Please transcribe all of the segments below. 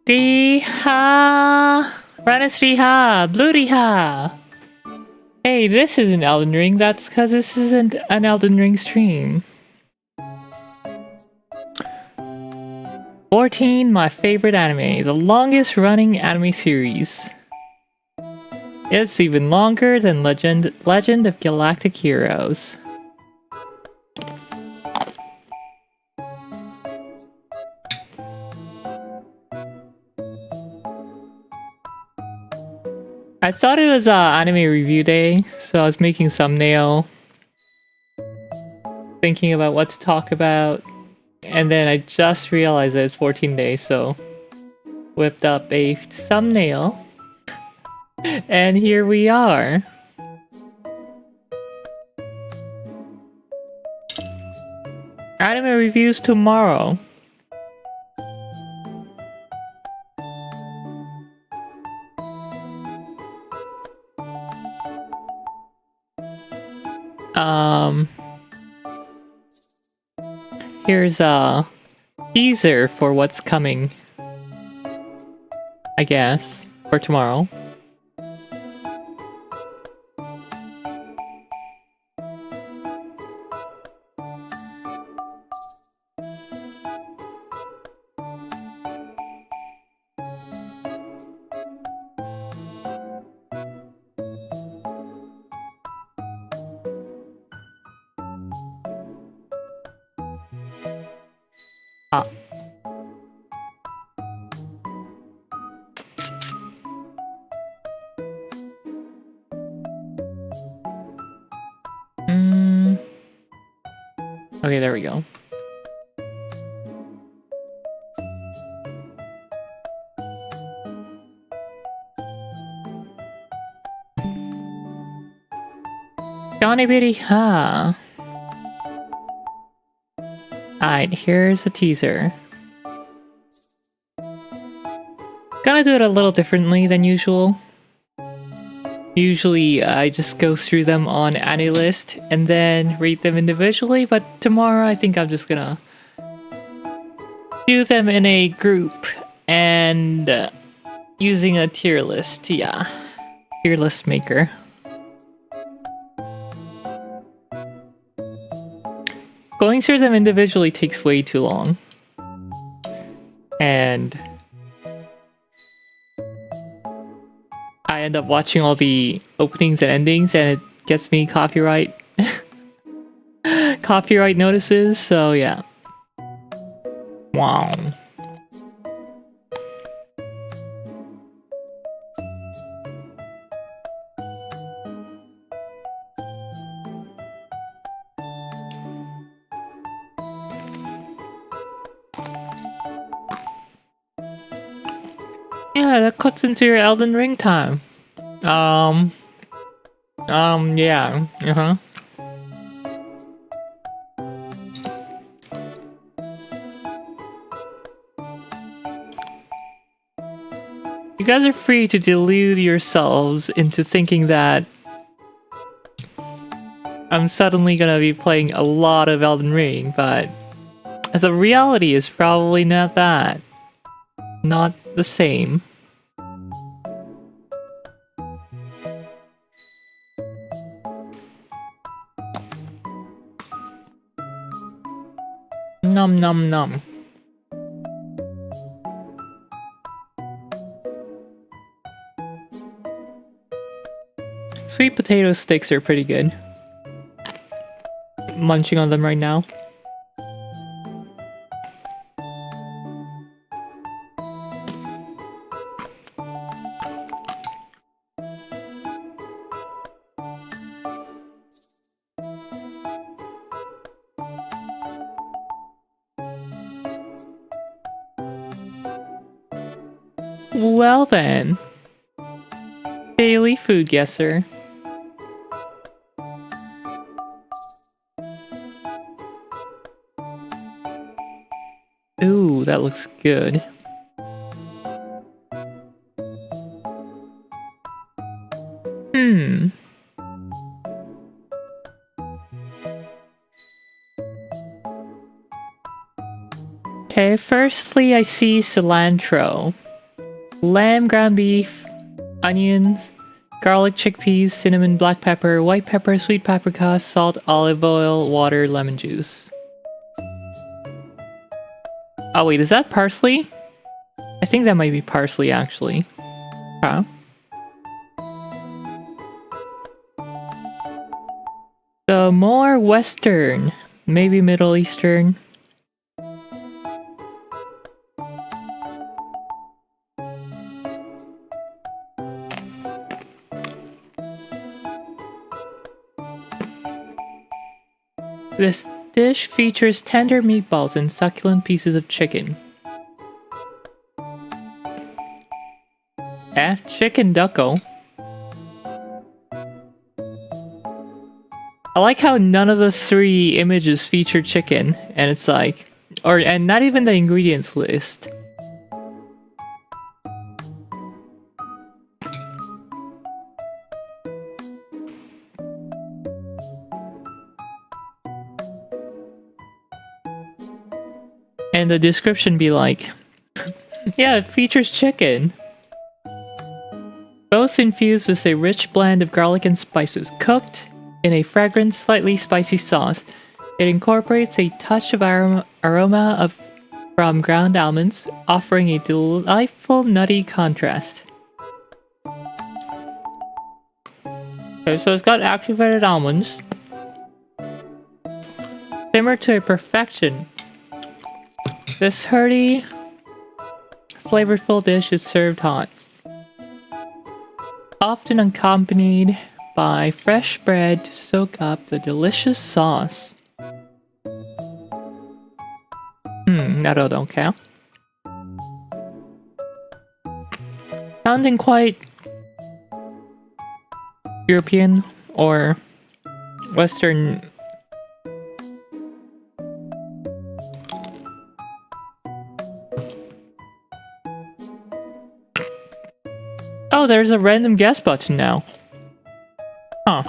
Riha! Rannis Riha! Blue Riha! Hey, this isn't Elden Ring, that's because this isn't an Elden Ring stream. 14, my favorite anime, the longest running anime series. It's even longer than Legend of Galactic Heroes. I thought it was anime review day, so I was making thumbnail, thinking about what to talk about, and then I just realized that it's 14 days, so whipped up a thumbnail, and here we are. Anime reviews tomorrow. Here's a teaser for what's coming, I guess, for tomorrow. Okay, there we go. Johnny Bitty, huh? Alright, here's a teaser. Gonna do it a little differently than usual. Usually, I just go through them on AniList and then read them individually, but tomorrow I think I'm just gonna do them in a group and using a tier list, yeah. Tier list maker. Going through them individually takes way too long. And I end up watching all the openings and endings and it gets me copyright notices, so yeah. Wow. Yeah, that cuts into your Elden Ring time. Yeah, You guys are free to delude yourselves into thinking that I'm suddenly gonna be playing a lot of Elden Ring, but the reality is probably not that. Not the same. Nom nom nom. Sweet potato sticks are pretty good. Munching on them right now. Well then. Daily food guesser. Ooh, that looks good. Okay, firstly I see cilantro. lamb, ground beef, onions, garlic, chickpeas, cinnamon, black pepper, white pepper, sweet paprika, salt, olive oil, water, lemon juice. Oh wait, is that parsley? I think that might be parsley actually. Huh? So more Western, maybe Middle Eastern. This dish features tender meatballs and succulent pieces of chicken. Chicken ducko. I like how none of the 3 images feature chicken, and it's like, and not even the ingredients list. And the description be like, yeah, it features chicken. Both infused with a rich blend of garlic and spices, cooked in a fragrant, slightly spicy sauce. It incorporates a touch of aroma from ground almonds, offering a delightful nutty contrast. Okay, so it's got activated almonds. Simmer to a perfection. This hearty, flavorful dish is served hot. Often accompanied by fresh bread to soak up the delicious sauce. 나도 don't care. Sounding quite European or Western. Oh, there's a random guess button now. Huh.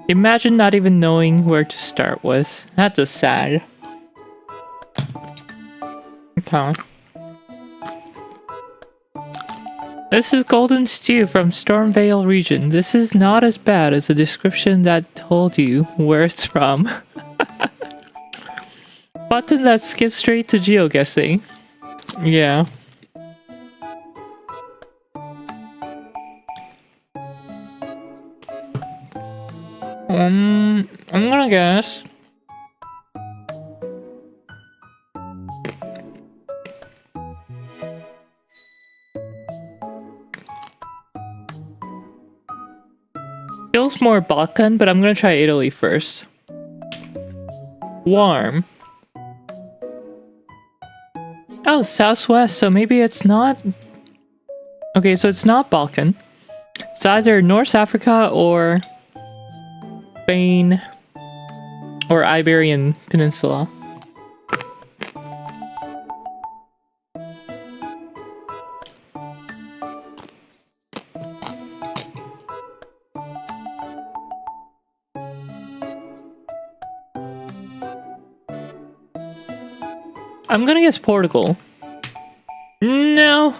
Imagine not even knowing where to start with. That's just sad. Okay. This is Golden Stew from Stormvale region. This is not as bad as the description that told you where it's from. Button that skips straight to geoguessing. Yeah. I'm gonna guess. Feels more Balkan, but I'm gonna try Italy first. Warm. Oh, southwest, so maybe it's not... Okay, so it's not Balkan. It's either North Africa or Spain or Iberian Peninsula. I'm gonna guess Portugal. No.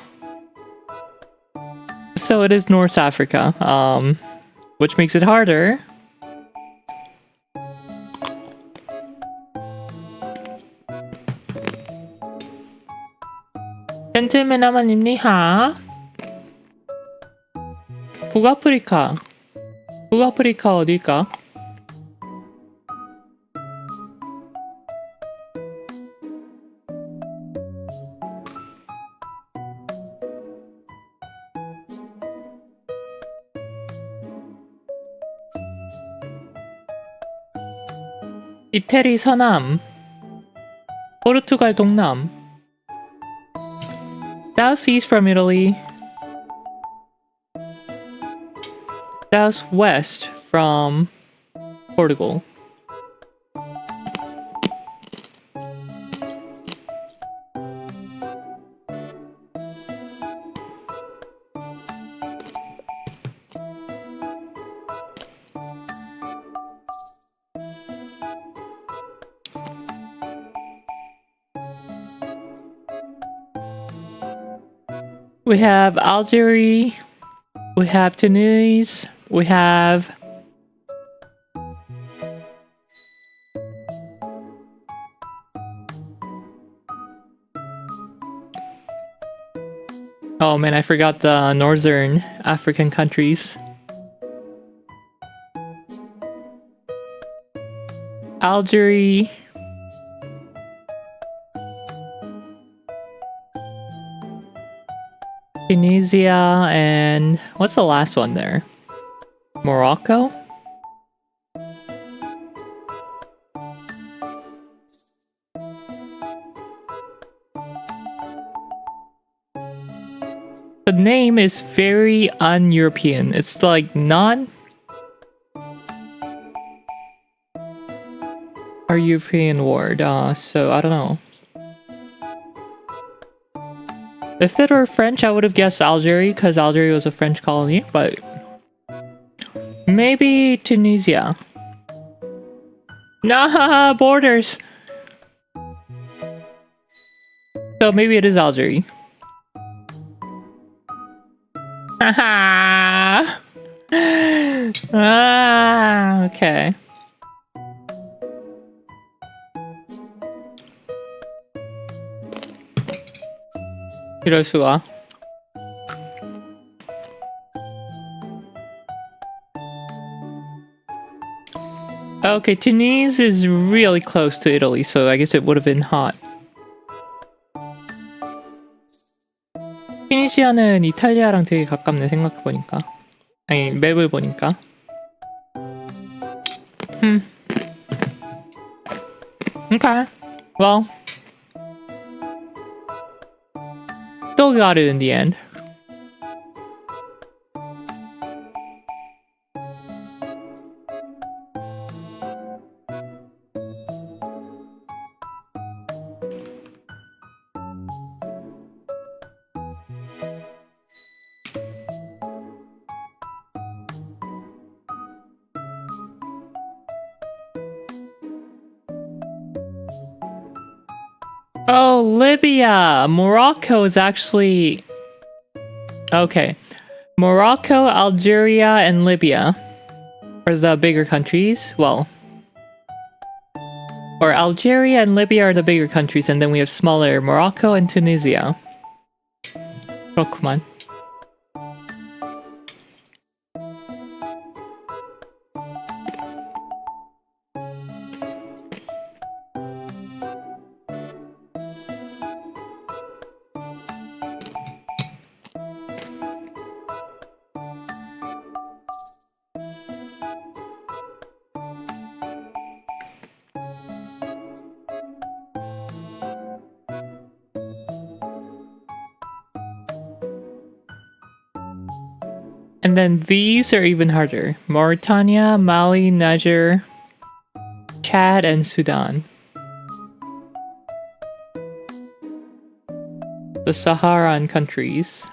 So it is North Africa, which makes it harder. 젠틀맨아마님你好. 북아프리카. 북아프리카 어딜까? 이태리 서남, 포르투갈 동남, southeast from Italy, southwest from Portugal. We have Algeria. We have Tunis. We have... Oh man, I forgot the northern African countries. Algeria. Tunisia, and what's the last one there? Morocco? The name is very un-European. It's like not a European word, so I don't know. If it were French, I would have guessed Algeria, because Algeria was a French colony, but maybe Tunisia. Nah, borders! So maybe it is Algeria. Haha! Ah, okay. 이럴 수가. Okay, Tunis is really close to Italy, so I guess it would have been hot. 튀니시아는 이탈리아랑 되게 가깝네, 생각해보니까. 아니, 맵을 보니까. Okay. Well. Still got it in the end. Oh, Libya! Morocco is actually... Okay. Morocco, Algeria, and Libya are the bigger countries. Well... Or Algeria and Libya are the bigger countries, and then we have smaller Morocco and Tunisia. 그렇구만. And then these are even harder. Mauritania, Mali, Niger, Chad, and Sudan. The Saharan countries.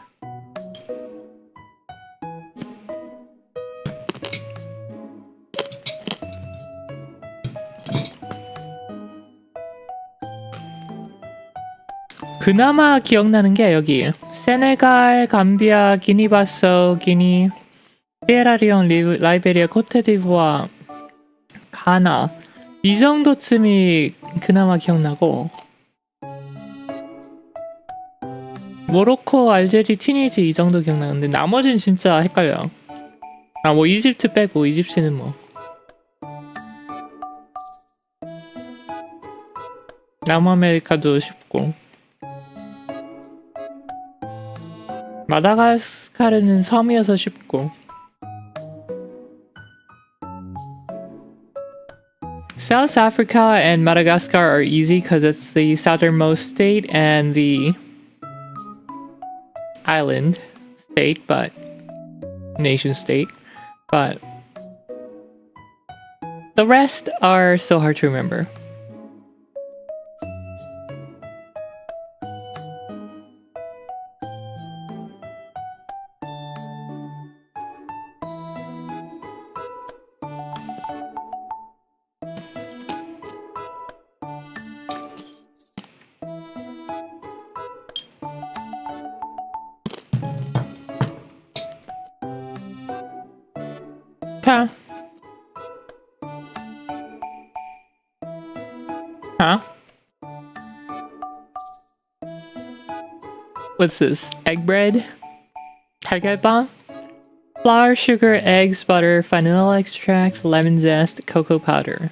그나마 기억나는 게 여기 세네갈, 감비아, 기니바소, 기니, 시에라리온, 라이베리아, 코트디부아, 가나 이 정도쯤이 그나마 기억나고 모로코, 알제리, 튀니지 이 정도 기억나는데 나머지는 진짜 헷갈려요. 아, 뭐 이집트 빼고 이집트는 뭐 남아메리카도 쉽고 마다가스카르는 섬이어서 쉽고 South Africa and Madagascar are easy because it's the southernmost state and the island state, but nation state, but the rest are so hard to remember. 자. Huh? What's this? Egg bread? 달걀빵? Flour, sugar, eggs, butter, vanilla extract, lemon zest, cocoa powder.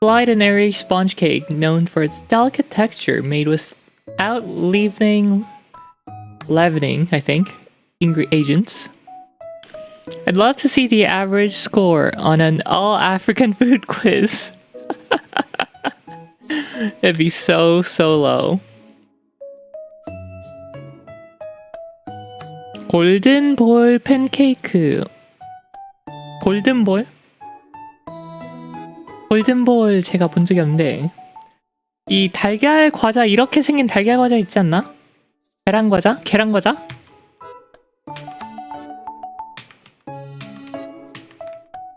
Light and airy sponge cake known for its delicate texture made without leavening, I think, agents. I'd love to see the average score on an all-African food quiz. It'd be so low. 골든볼 팬케이크. 골든볼? 골든볼 제가 본 적이 없는데 이 달걀 과자 이렇게 생긴 달걀 과자 있지 않나? 계란 과자? 계란 과자?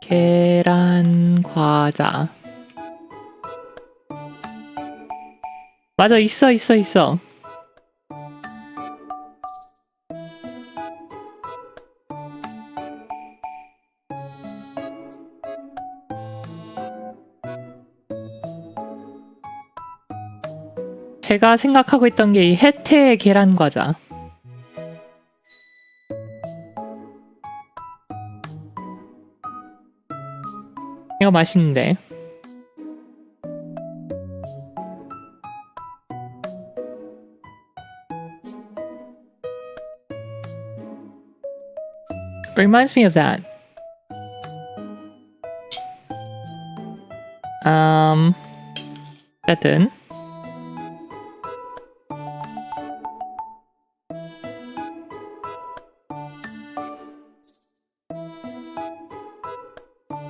계란 과자. 맞아, 있어. 제가 생각하고 있던 게 이 혜태 계란 과자. 이거 맛있는데. Reminds me of that. 어쨌든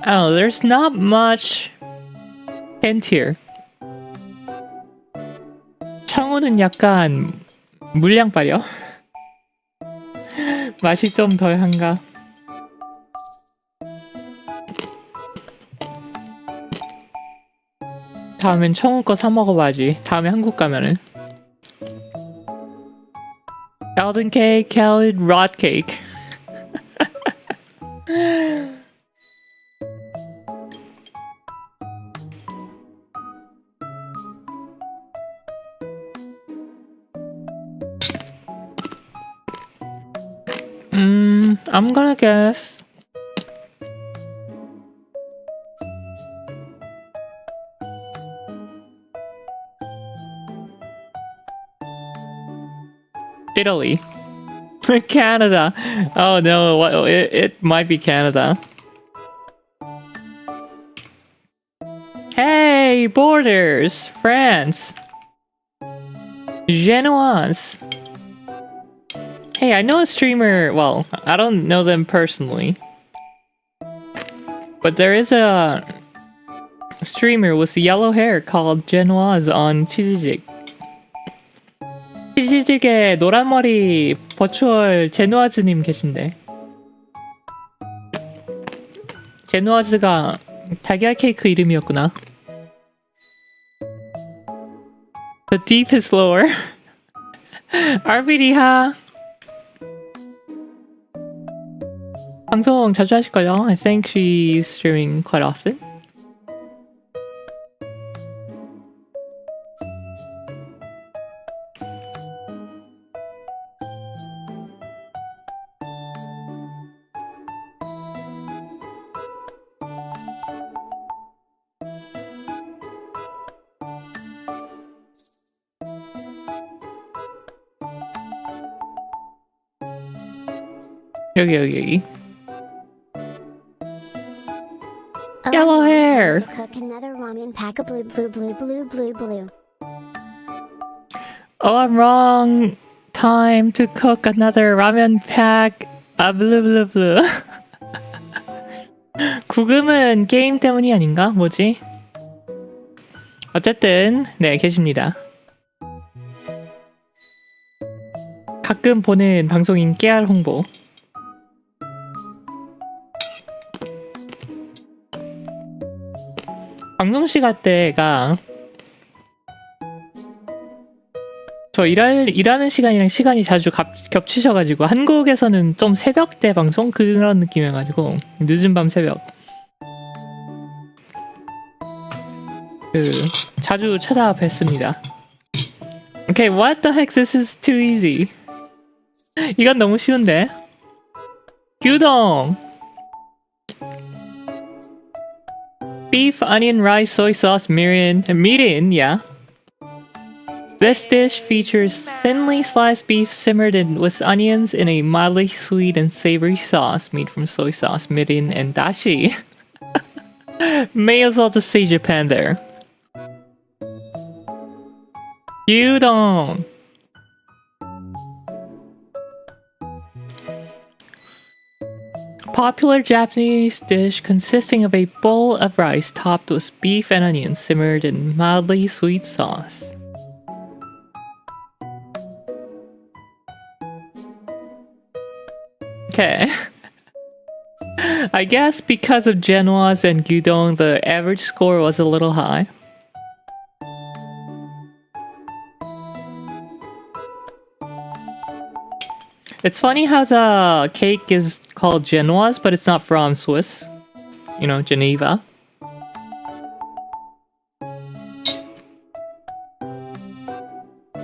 I don't know, there's not much hint here. 청우는 약간 물량빨이요? 맛이 좀 덜한가? 다음엔 청우 거 사 먹어봐야지. 다음에 한국 가면은. Golden cake, Khaled, rot cake. I'm gonna guess Italy. Canada. Oh no, it might be Canada. Hey, borders, France. Genoise. Hey, I know a streamer, well, I don't know them personally. But there is a streamer with yellow hair called Genoise on 치즈직. 치즈직에 노란머리 버추얼 제누아즈님 계신데. 제누아즈가 달걀 케이크 이름이었구나. The deepest lore. RBD하. 방송 자주 하실걸요? I think she's streaming quite often. 여기. Yellow hair. Cook another ramen pack of blue. Oh, I'm wrong. Time to cook another ramen pack. blue. 구금은 게임 때문이 아닌가? 뭐지? 어쨌든 네, 계십니다. 가끔 보는 방송인 깨알 홍보. 방송 시간 때가 저 일하는 시간이랑 시간이 자주 겹치셔가지고 한국에서는 좀 새벽대 방송 그런 느낌이어가지고 늦은 밤 새벽 자주 찾아뵀습니다. Okay, what the heck? This is too easy. 이건 너무 쉬운데. gyudon. Beef, onion, rice, soy sauce, mirin, yeah. This dish features thinly sliced beef simmered with onions in a mildly sweet and savory sauce made from soy sauce, mirin, and dashi. May as well just say Japan there. gyudon. Popular Japanese dish consisting of a bowl of rice topped with beef and onions simmered in mildly sweet sauce. Okay. I guess because of Genoise and gyudon, the average score was a little high. It's funny how the cake is called Genoise, but it's not from Swiss. You know, Geneva.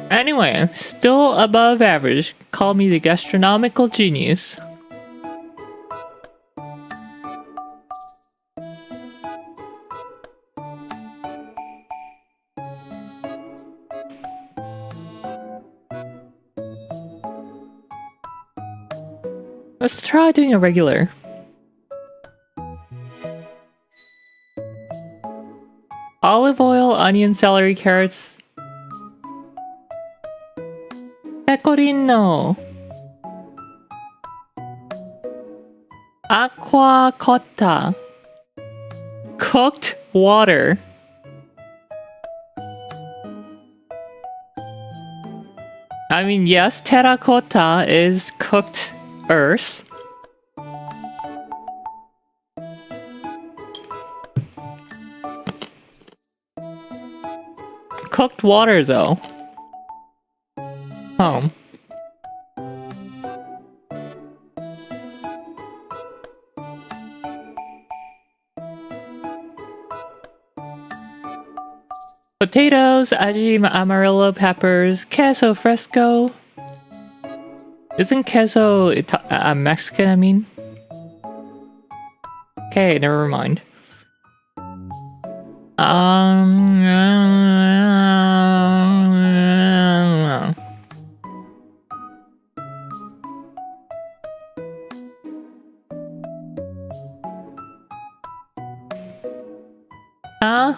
Anyway, still above average. Call me the gastronomical genius. Let's try doing a regular. Olive oil, onion, celery, carrots. Pecorino. Acqua cotta. Cooked water. I mean, yes, terracotta is cooked earth. Cooked water, though. Oh. Potatoes, aji amarillo peppers, queso fresco. Isn't queso Mexican, I mean? Okay, never mind. Huh?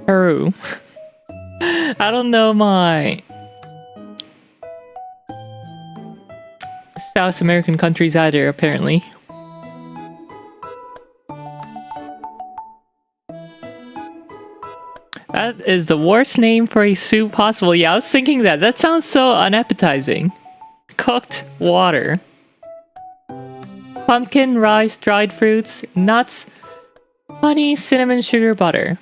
Peru. I don't know my South American countries either, apparently. That is the worst name for a soup possible. Yeah, I was thinking that. That sounds so unappetizing. Cooked water. Pumpkin, rice, dried fruits, nuts, honey, cinnamon, sugar, butter.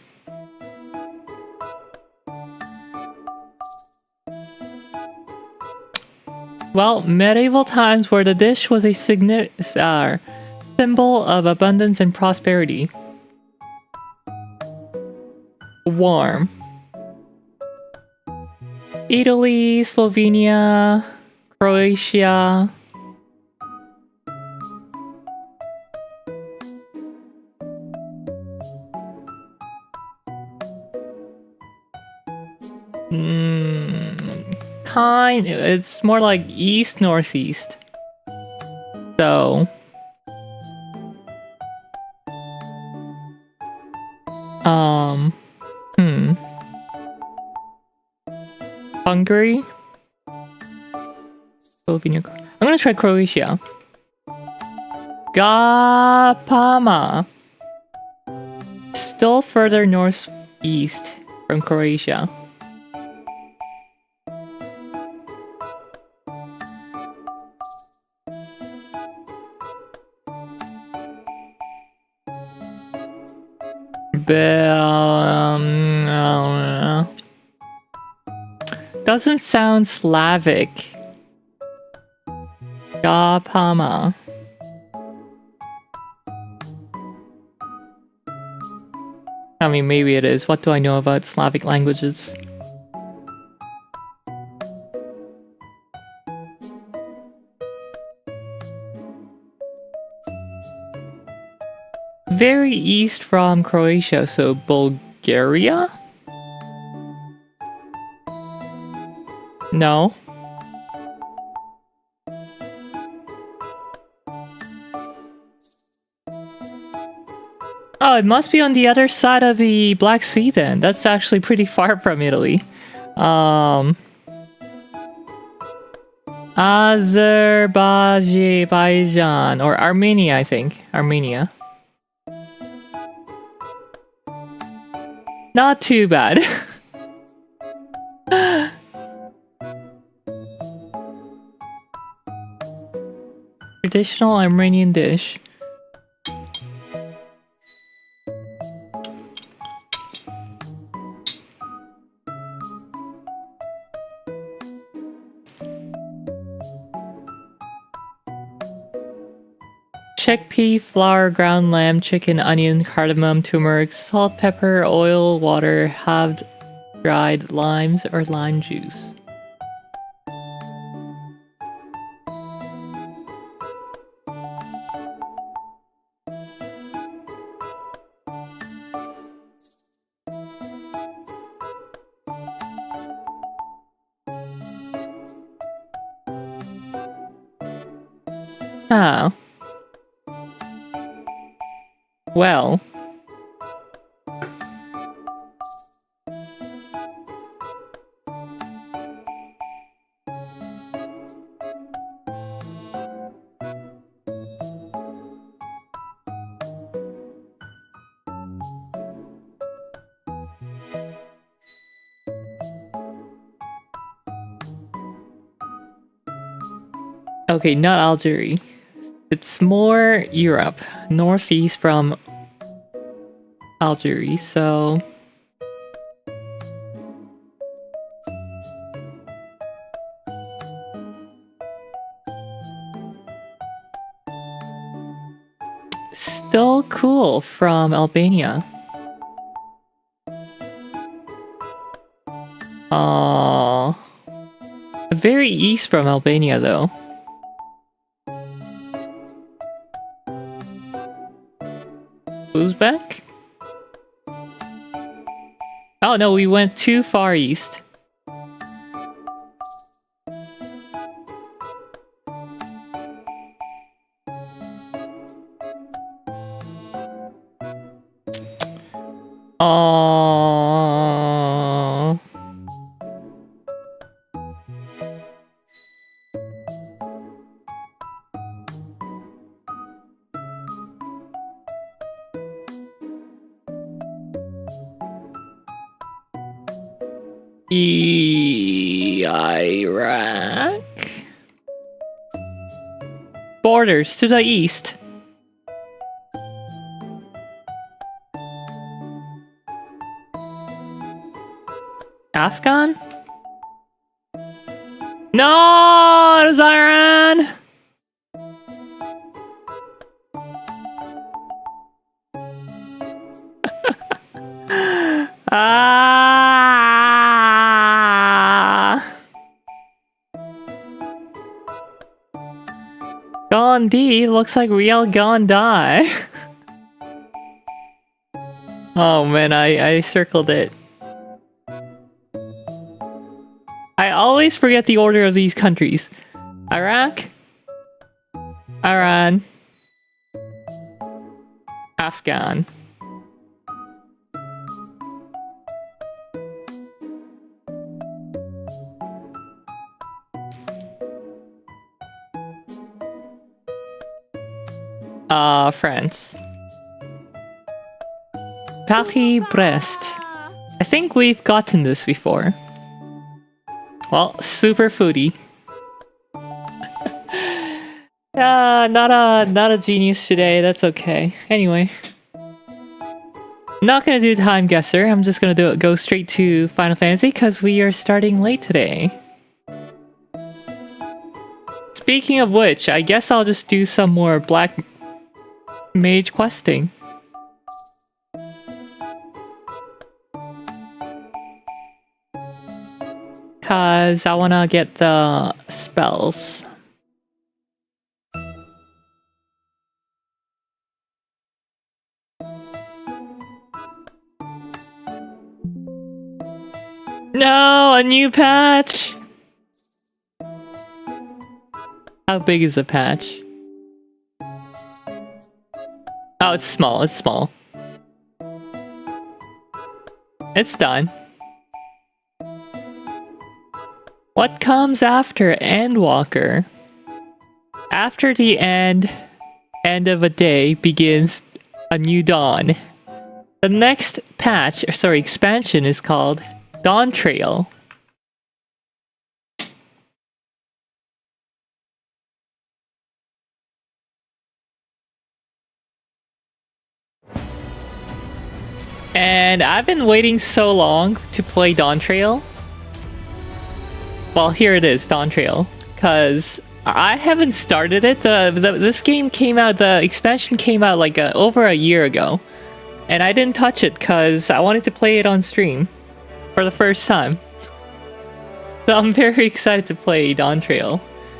Well, medieval times where the dish was a symbol of abundance and prosperity. Warm. Italy, Slovenia, Croatia. It's more like east northeast. So Hungary, Slovenia. I'm gonna try Croatia. Gapama. Still further northeast from Croatia. Doesn't sound Slavic. Gapama. I mean, maybe it is. What do I know about Slavic languages? Very east from Croatia, so Bulgaria? No. Oh, it must be on the other side of the Black Sea then. That's actually pretty far from Italy. Azerbaijan or Armenia, I think. Armenia. Not too bad. Traditional Armenian dish. Chickpea, flour, ground lamb, chicken, onion, cardamom, turmeric, salt, pepper, oil, water, halved dried limes or lime juice. Oh. Well. Okay, not Algeria. It's more Europe, northeast from Algeria, so... Still cool from Albania. Very east from Albania, though. Uzbek? Oh no, we went too far east. Oh. Iraq? Borders to the east. Afghan? No, it was Iran! Gandhi, looks like we all gonna die. Oh man, I circled it. I always forget the order of these countries. Iraq, Iran, Afghan. France. Paris-Brest. I think we've gotten this before. Well, super foodie. Not a genius today, that's okay. Anyway. not gonna do time guesser. I'm just gonna go straight to Final Fantasy because we are starting late today. Speaking of which, I guess I'll just do some more Black Mage questing. Cause I wanna get the spells. No, a new patch! How big is the patch? Oh, it's small, it's small. It's done. What comes after Endwalker? After the end of a day begins a new dawn. The next patch, sorry, expansion is called Dawn Trail. And I've been waiting so long to play Dawn Trail. Well, here it is, Dawn Trail. Because I haven't started it. This game came out, the expansion came out like over a year ago. And I didn't touch it because I wanted to play it on stream for the first time. So I'm very excited to play Dawn Trail.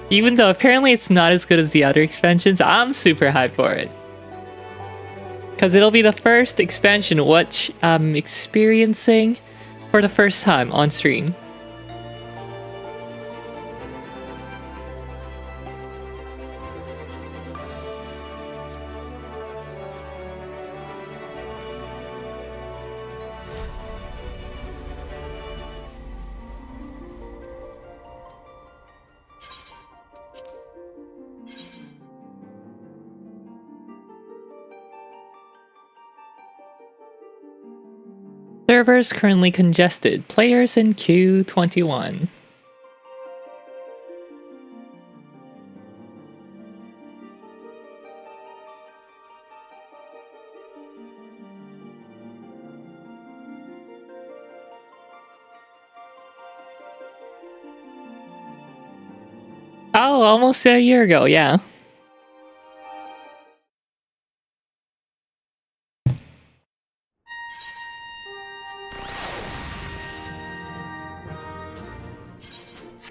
Even though apparently it's not as good as the other expansions, I'm super hyped for it. Because it'll be the first expansion which I'm experiencing for the first time on stream. Servers currently congested. Players in queue 21. Oh, almost a year ago, yeah.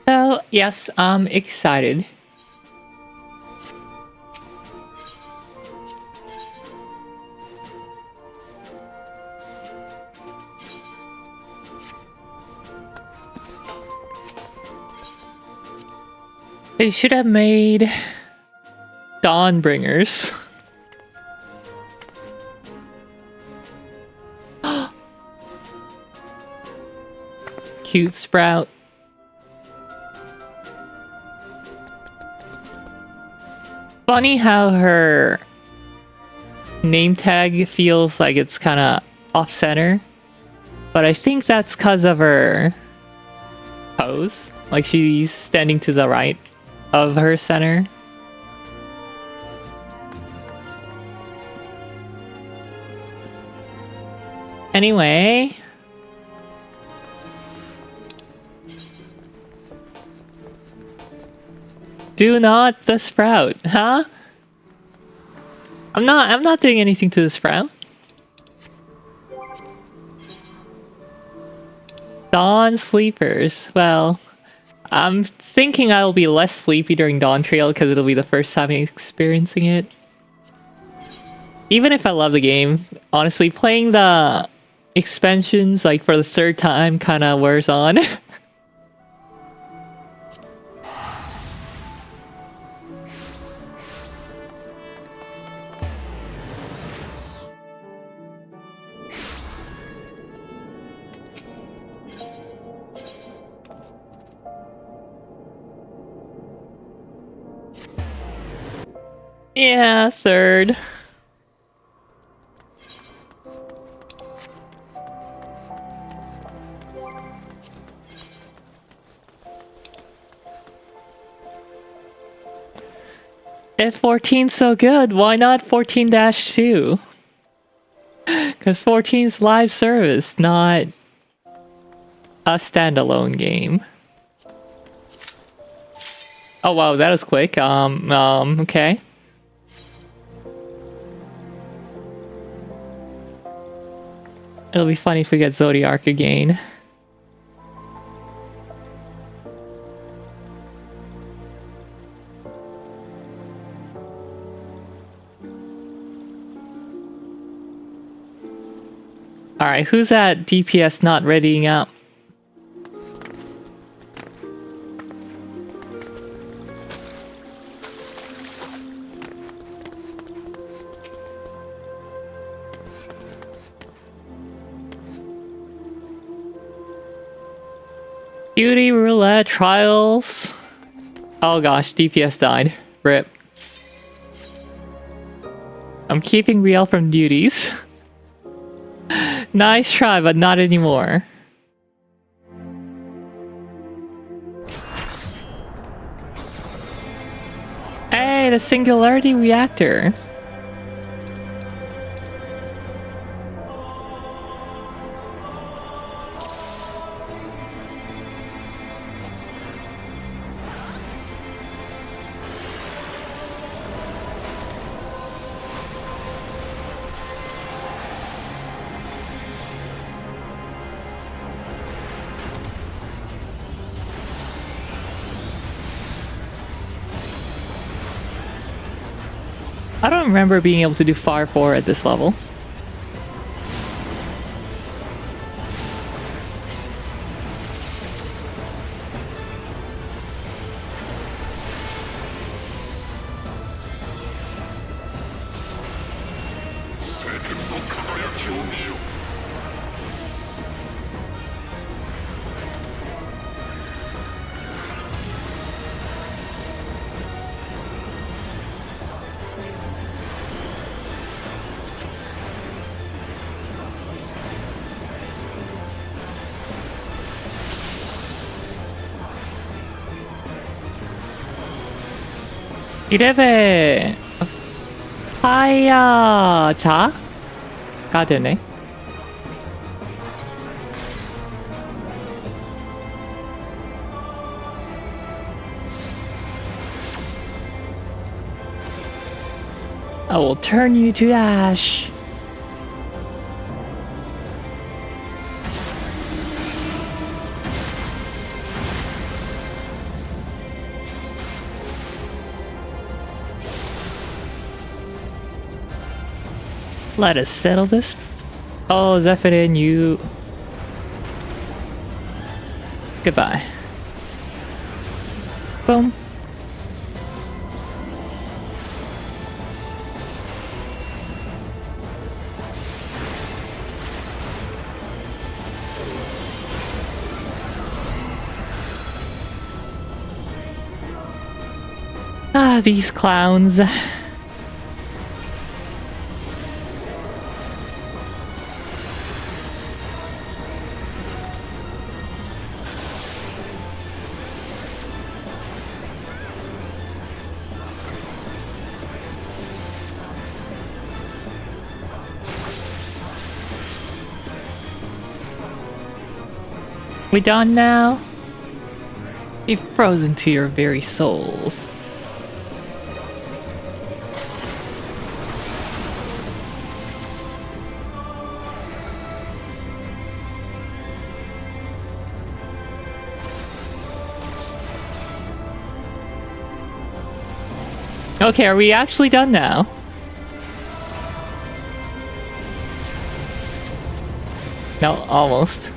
So, yes, I'm excited. They should have made Dawnbringers. Cute Sprout. Funny how her name tag feels like it's kind of off-center, but I think that's because of her pose. Like she's standing to the right of her center. Anyway. Do not the sprout, huh? I'm not doing anything to the sprout. Dawn sleepers. Well, I'm thinking I'll be less sleepy during Dawn Trail because it'll be the first time experiencing it. Even if I love the game, honestly, playing the expansions like for the third time kind of wears on. Yeah, third. If 14's so good, why not 14-2? Because 14's live service, not a standalone game. Oh wow, that was quick. Okay. It'll be funny if we get Zodiac again. Alright, who's at DPS not readying up? Beauty roulette trials. Oh gosh, DPS died. RIP. I'm keeping Riel from duties. Nice try, but not anymore. Hey, the singularity reactor. I don't remember being able to do Fire 4 at this level. 이레벨 파야자가 되네. I will turn you to ash. Let us settle this. Oh, Zephyrin, you... Goodbye. Boom. Ah, these clowns. We done now? You've frozen to your very souls. Okay, are we actually done now? No, almost.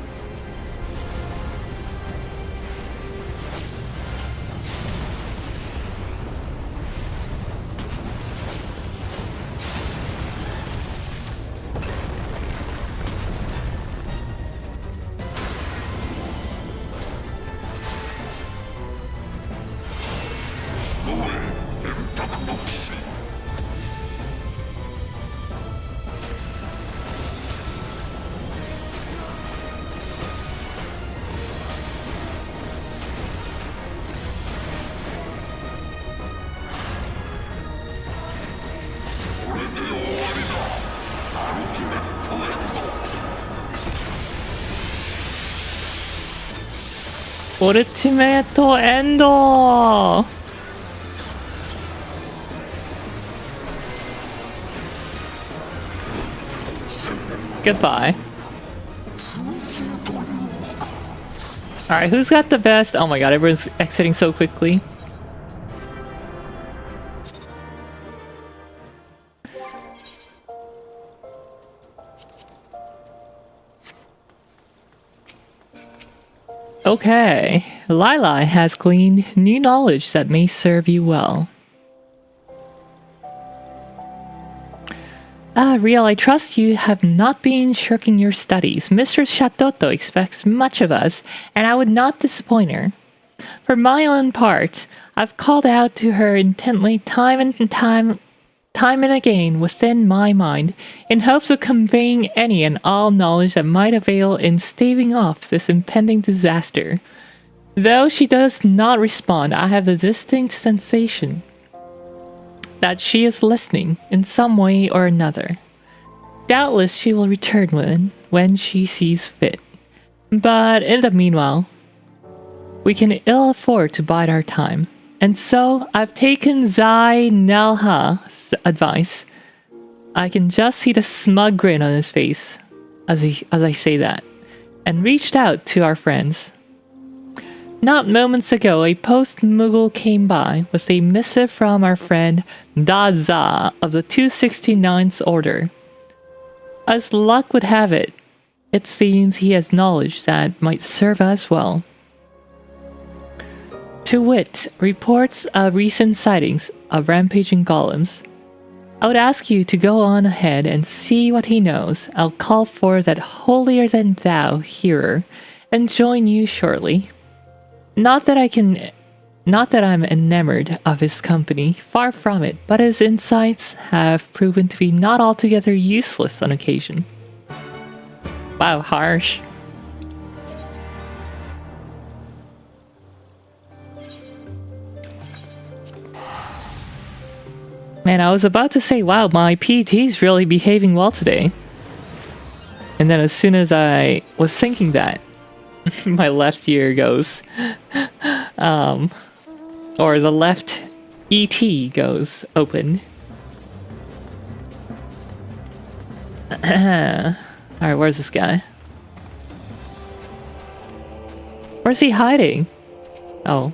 울티메이트 엔더. Goodbye. Alright, who's got the best? Oh my god, everyone's exiting so quickly. Okay, Lila has gleaned new knowledge that may serve you well. Riel, I trust you have not been shirking your studies. Mistress Shatoto expects much of us, and I would not disappoint her. For my own part, I've called out to her intently time and again within my mind, in hopes of conveying any and all knowledge that might avail in staving off this impending disaster. Though she does not respond, I have a distinct sensation that she is listening in some way or another. Doubtless she will return when she sees fit. But in the meanwhile, we can ill afford to bide our time. And so I've taken Zai Nalha's advice. I can just see the smug grin on his face as I say that, and reached out to our friends. Not moments ago, a post-Mughal came by with a missive from our friend Daza of the 269th Order. As luck would have it, it seems he has knowledge that might serve us well. To wit, reports of recent sightings of rampaging golems. I would ask you to go on ahead and see what he knows. I'll call for that holier-than-thou hearer and join you shortly. Not that I'm enamored of his company, far from it, but his insights have proven to be not altogether useless on occasion. Wow, harsh. Man, I was about to say, wow, my PT's really behaving well today. And then as soon as I was thinking that, my left ear goes, or the left ET goes open. Alright, where's this guy? Where's he hiding? Oh.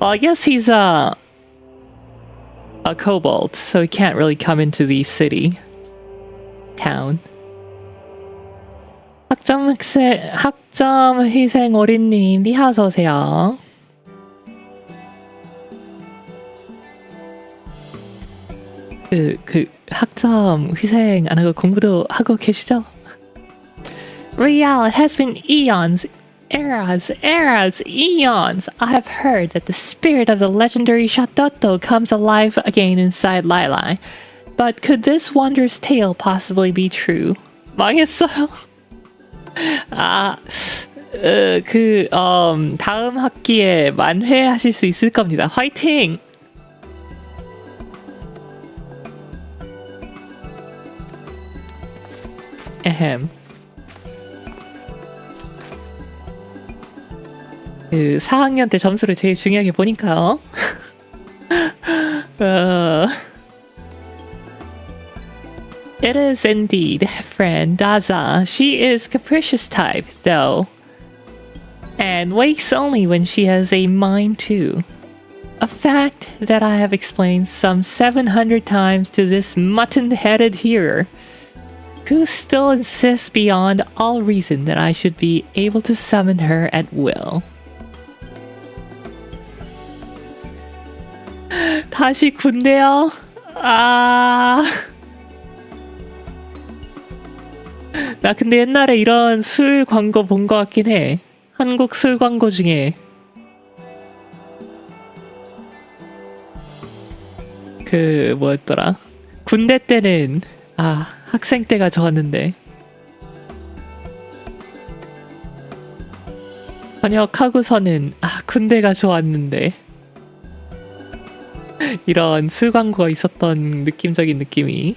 Well, I guess he's a kobold, so he can't really come into the city. Town. 학점 희생 어린님, 니하 어서오세요. 학점 희생 안 하고 공부도 하고 계시죠? Riel, it has been eons, eras, eons. I have heard that the spirit of the legendary Shatoto comes alive again inside Lili. But could this wondrous tale possibly be true? 망했어요. 다음 학기에 만회하실 수 있을 겁니다. 화이팅! 에헴. 4학년 때 점수를 제일 중요하게 보니까요. It is indeed, friend Daza. She is capricious type, though, and wakes only when she has a mind to. A fact that I have explained some 700 times to this mutton-headed hearer, who still insists beyond all reason that I should be able to summon her at will. 다시 군대요? 나 근데 옛날에 이런 술 광고 본 것 같긴 해. 한국 술 광고 중에 뭐였더라? 군대 때는 학생 때가 좋았는데 전역하고서는 군대가 좋았는데 이런 술 광고가 있었던 느낌적인 느낌이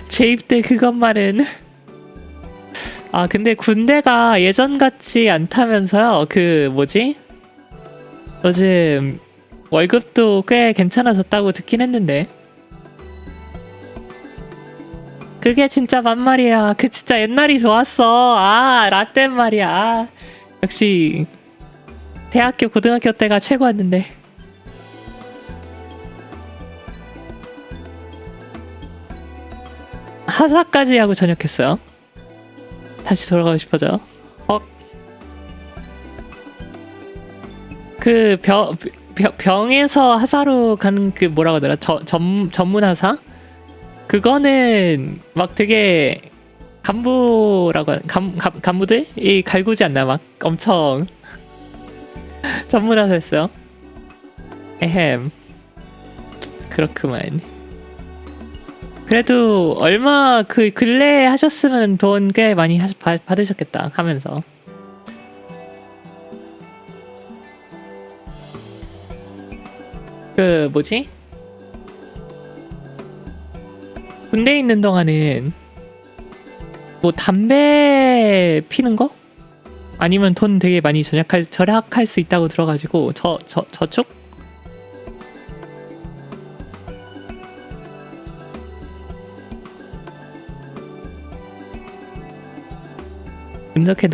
재입 때 그것만은 아, 근데 군대가 예전 같지 않다면서요? 그, 뭐지? 요즘 월급도 꽤 괜찮아졌다고 듣긴 했는데. 그게 진짜 만말이야. 그 진짜 옛날이 좋았어. 아, 라떼 말이야. 아, 역시 대학교, 고등학교 때가 최고였는데. 하사까지 하고 전역했어요. 다시 돌아가고 싶어져. 그 병에서 하사로 가는 그 뭐라고 하더라? 전문 하사? 그거는 막 되게 간부라고 간부들이 갈구지 않나? 막 엄청 전문 하사였어요. 에헴. 그렇구만. 그래도 얼마 그 근래에 하셨으면 돈 꽤 많이 받으셨겠다 하면서. 그 뭐지? 군대에 있는 동안은 뭐 담배 피는 거? 아니면 돈 되게 많이 절약할 수 있다고 들어가지고 저축? 운좋게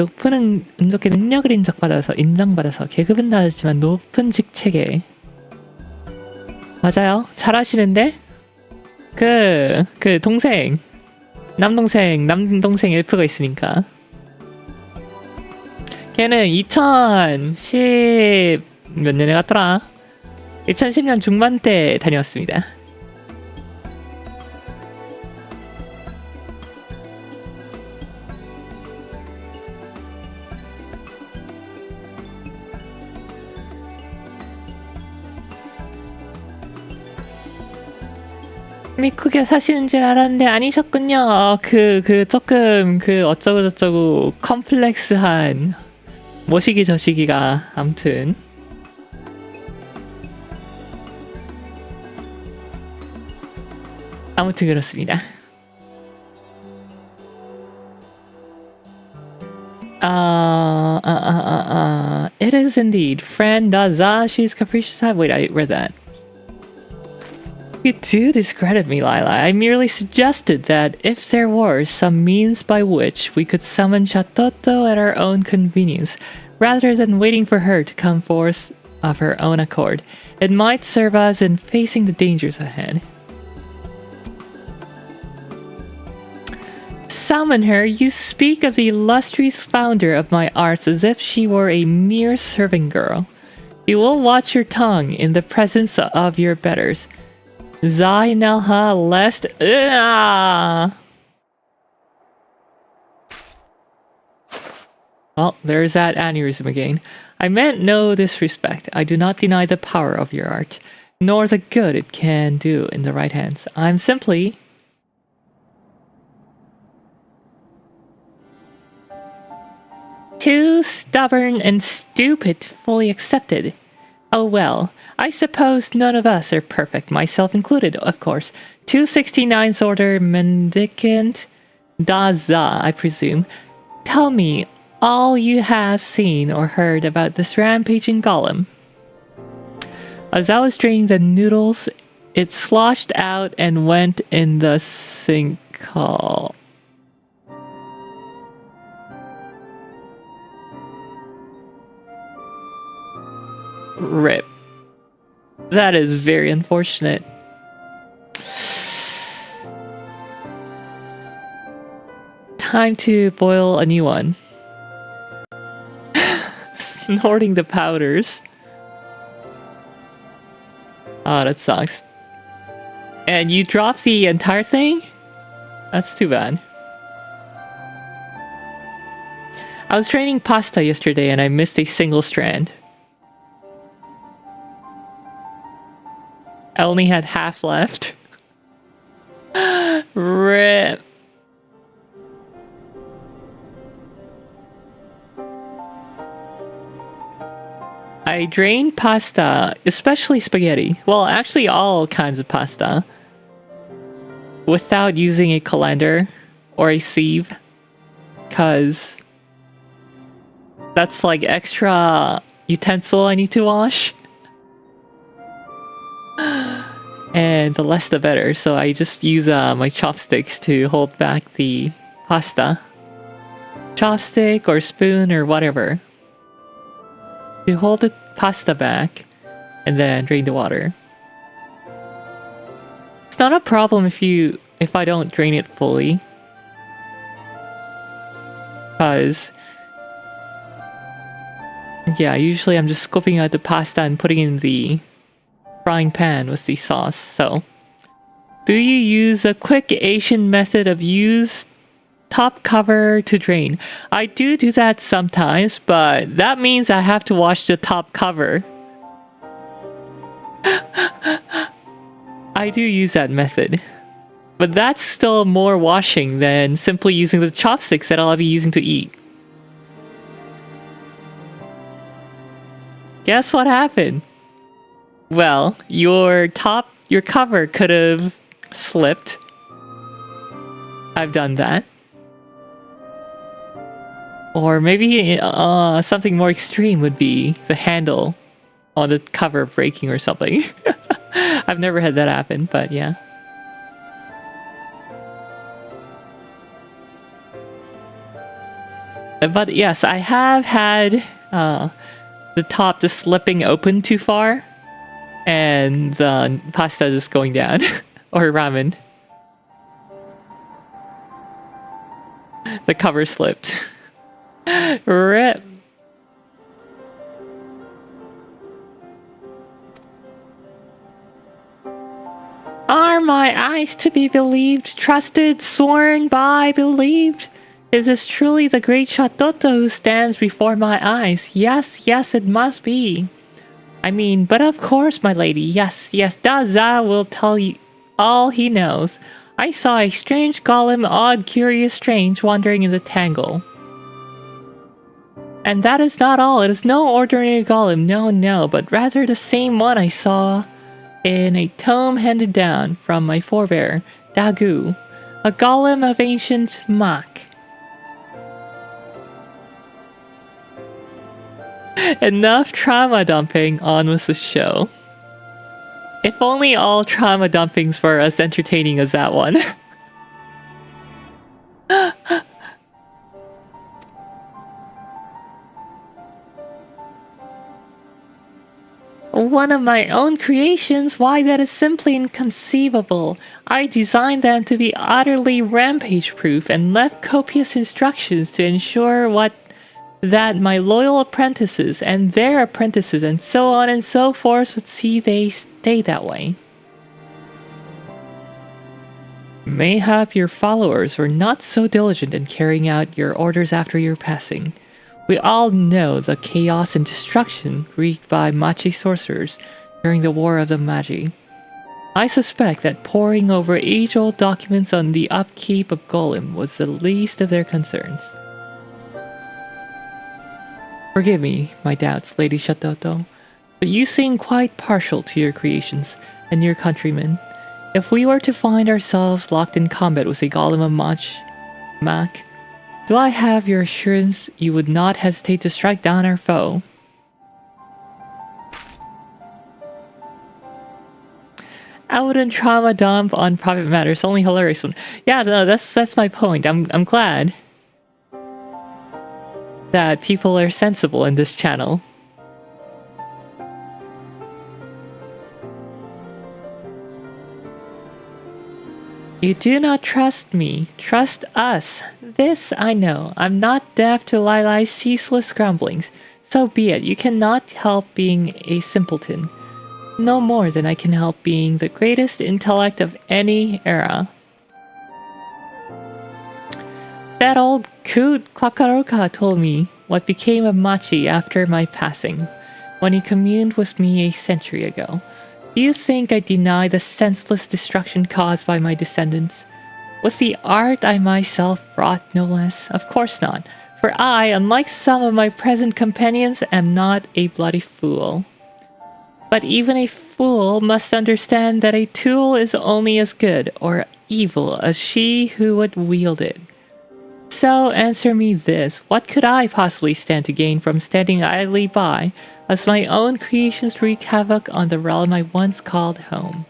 능력을 인정받아서 계급은 낮았지만 높은 직책에. 맞아요. 잘하시는데? 그 남동생 엘프가 있으니까. 걔는 2010 몇 년에 갔더라? 2010년 중반 때 다녀왔습니다. 미국에 사시는 줄 알았는데 아니셨군요. 조금 어쩌고저쩌고 컴플렉스한 뭐시기 저시기가 암튼. 아무튼 그렇습니다. It is indeed. Friend Daza, she's capricious. Wait, I read that. You do discredit me, Lila. I merely suggested that if there were some means by which we could summon Shatoto at our own convenience, rather than waiting for her to come forth of her own accord, it might serve us in facing the dangers ahead. Summon her? You speak of the illustrious founder of my arts as if she were a mere serving girl. You will watch your tongue in the presence of your betters. Zainalha lest. Well, there's that aneurysm again. I meant no disrespect. I do not deny the power of your art, nor the good it can do in the right hands. I'm simply too stubborn and stupid to fully accept it. Oh well, I suppose none of us are perfect, myself included, of course. 269's order mendicant Daza, I presume. Tell me all you have seen or heard about this rampaging golem. As I was draining the noodles, it sloshed out and went in the sinkhole. Rip. That is very unfortunate. Time to boil a new one. Snorting the powders. Oh, that sucks. And you dropped the entire thing? That's too bad. I was training pasta yesterday and I missed a single strand. I only had half left. Rip. I drained pasta, especially spaghetti. Well, actually all kinds of pasta. Without using a colander or a sieve. Cause that's like extra utensil I need to wash. And the less the better, so I just use my chopsticks to hold back the pasta. Chopstick or spoon or whatever. To hold the pasta back and then drain the water. It's not a problem if I don't drain it fully. Cause yeah, usually I'm just scooping out the pasta and putting it in the frying pan with the sauce. So, do you use a quick Asian method of use top cover to drain? I do that sometimes, but that means I have to wash the top cover. I do use that method. But that's still more washing than simply using the chopsticks that I'll be using to eat. Guess what happened? Well, your cover could have slipped. I've done that. Or maybe something more extreme would be the handle on the cover breaking or something. I've never had that happen, but yeah. But yes, I have had the top just slipping open too far. And the pasta just going down. Or ramen. The cover slipped. RIP. Are my eyes to be believed, trusted, sworn by, believed? Is this truly the great Shatoto who stands before my eyes? Yes, yes, it must be. I mean, but of course, my lady, yes, Daza will tell you all he knows. I saw a strange golem, odd, curious, strange, wandering in the tangle. And that is not all, it is no ordinary golem, no, but rather the same one I saw in a tome handed down from my forebear, Dagu, a golem of ancient Mak. Enough trauma dumping, on with the show. If only all trauma dumpings were as entertaining as that one. One of my own creations, why that is simply inconceivable. I designed them to be utterly rampage-proof and left copious instructions to ensure that my loyal apprentices and their apprentices and so on and so forth would see they stay that way. Mayhap your followers were not so diligent in carrying out your orders after your passing. We all know the chaos and destruction wreaked by Machi sorcerers during the War of the Magi. I suspect that poring over age-old documents on the upkeep of Golem was the least of their concerns. Forgive me my doubts, Lady Shatoto, but you seem quite partial to your creations and your countrymen. If we were to find ourselves locked in combat with a golem of Mak, do I have your assurance you would not hesitate to strike down our foe? I wouldn't trauma dump on private matters, only hilarious one. Yeah, no, that's my point. I'm glad that people are sensible in this channel. You do not trust me. Trust us. This I know. I'm not deaf to Lilai's ceaseless grumblings. So be it. You cannot help being a simpleton. No more than I can help being the greatest intellect of any era. That old coot Kwakaroka told me what became of Machi after my passing, when he communed with me a century ago. Do you think I deny the senseless destruction caused by my descendants? Was the art I myself wrought no less? Of course not, for I, unlike some of my present companions, am not a bloody fool. But even a fool must understand that a tool is only as good or evil as she who would wield it. so, answer me this. What could I possibly stand to gain from standing idly by as my own creations wreak havoc on the realm I once called home?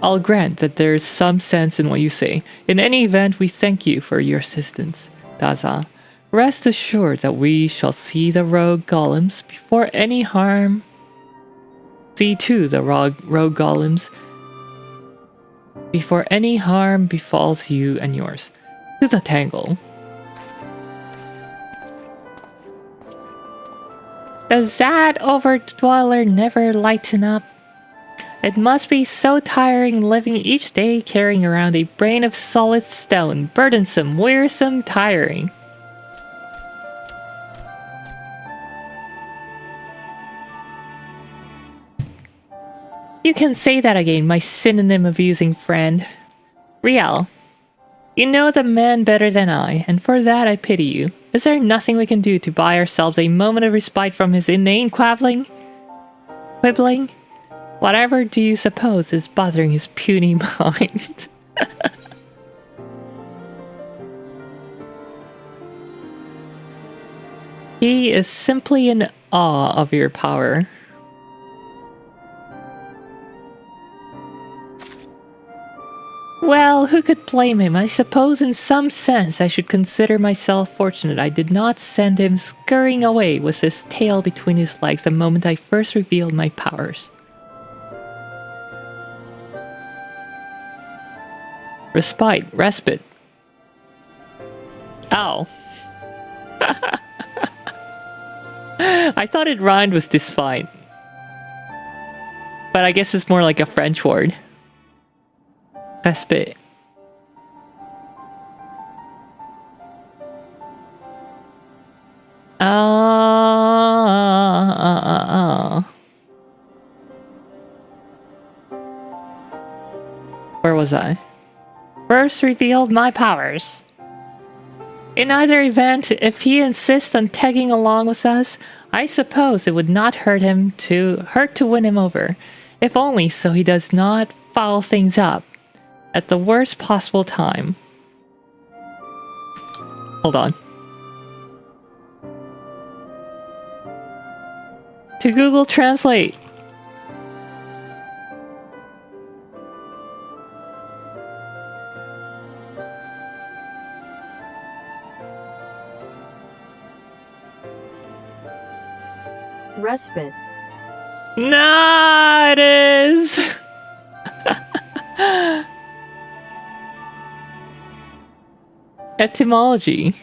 I'll grant that there's some sense in what you say. In any event, we thank you for your assistance, Daza. Rest assured that we shall see the rogue golems before any harm. See to the rogue golems before any harm befalls you and yours. To the tangle. Does that overdweller never lighten up? It must be so tiring living each day carrying around a brain of solid stone. Burdensome, wearisome, tiring. You can say that again, my synonym-abusing friend. Riel, you know the man better than I, and for that I pity you. Is there nothing we can do to buy ourselves a moment of respite from his inane quibbling? Whatever do you suppose is bothering his puny mind? He is simply in awe of your power. Well, who could blame him? I suppose in some sense I should consider myself fortunate I did not send him scurrying away with his tail between his legs the moment I first revealed my powers. Respite. Ow. I thought it rhymed with this fight. But I guess it's more like a French word. Respite. Where was I? First revealed my powers. In either event, if he insists on tagging along with us, I suppose it would not hurt to win him over, if only so he does not foul things up at the worst possible time. Hold on. To Google Translate. Respite. Nah, it is. Etymology.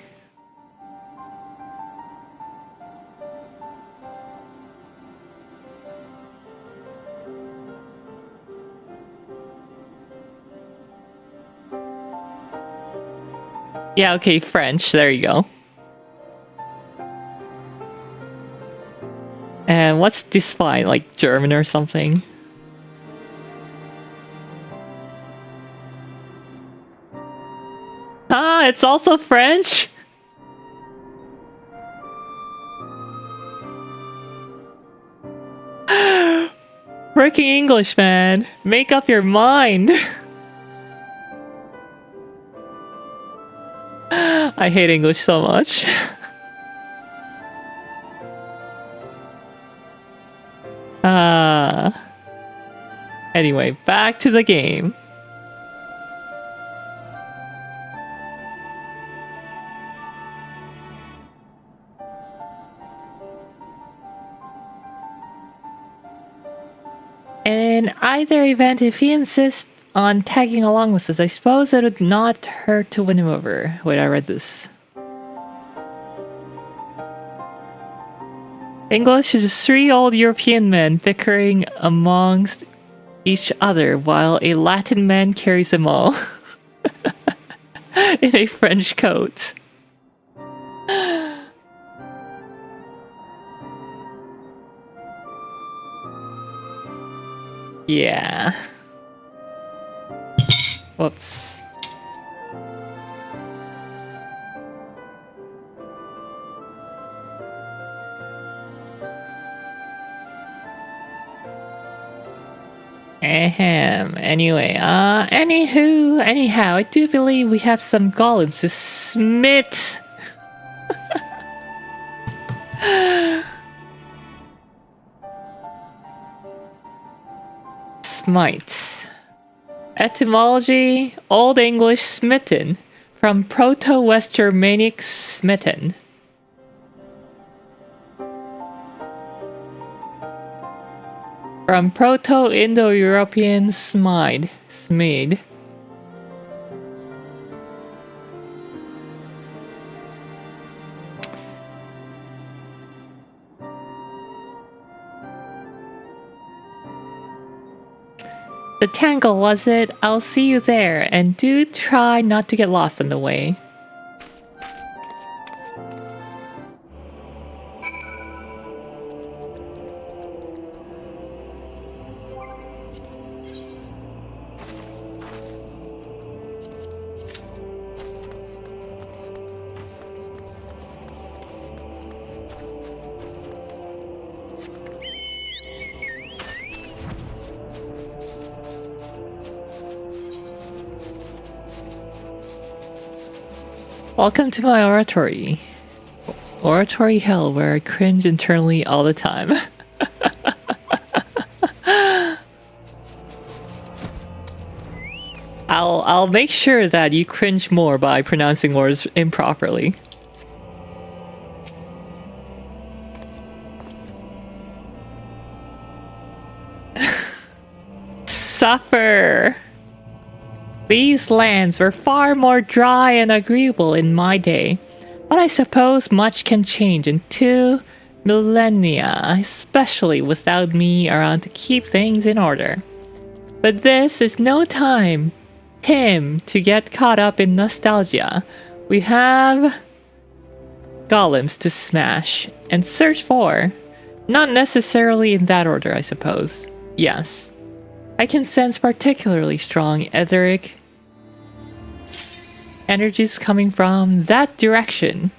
Yeah, okay, French. There you go. And what's this fine? Like German or something? Ah, it's also French? Freaking English, man. Make up your mind. I hate English so much. Anyway, back to the game. In either event, if he insists on tagging along with us, I suppose it would not hurt to win him over. Wait, I read this. English is just 3 old European men bickering amongst each other while a Latin man carries them all in a French coat. Yeah. Whoops. Ahem. Anyway, anyhow, I do believe we have some golems to smite. Smite. Etymology, Old English smitten, from Proto-West Germanic smitten. From Proto-Indo-European smide. The tangle, was it? I'll see you there, and do try not to get lost on the way. Welcome to my oratory. Oratory hell, where I cringe internally all the time. I'll make sure that you cringe more by pronouncing words improperly. Suffer! These lands were far more dry and agreeable in my day, but I suppose much can change in 2 millennia, especially without me around to keep things in order. But this is no time, Tim, to get caught up in nostalgia. We have golems to smash and search for. Not necessarily in that order, I suppose. Yes. I can sense particularly strong etheric energies coming from that direction.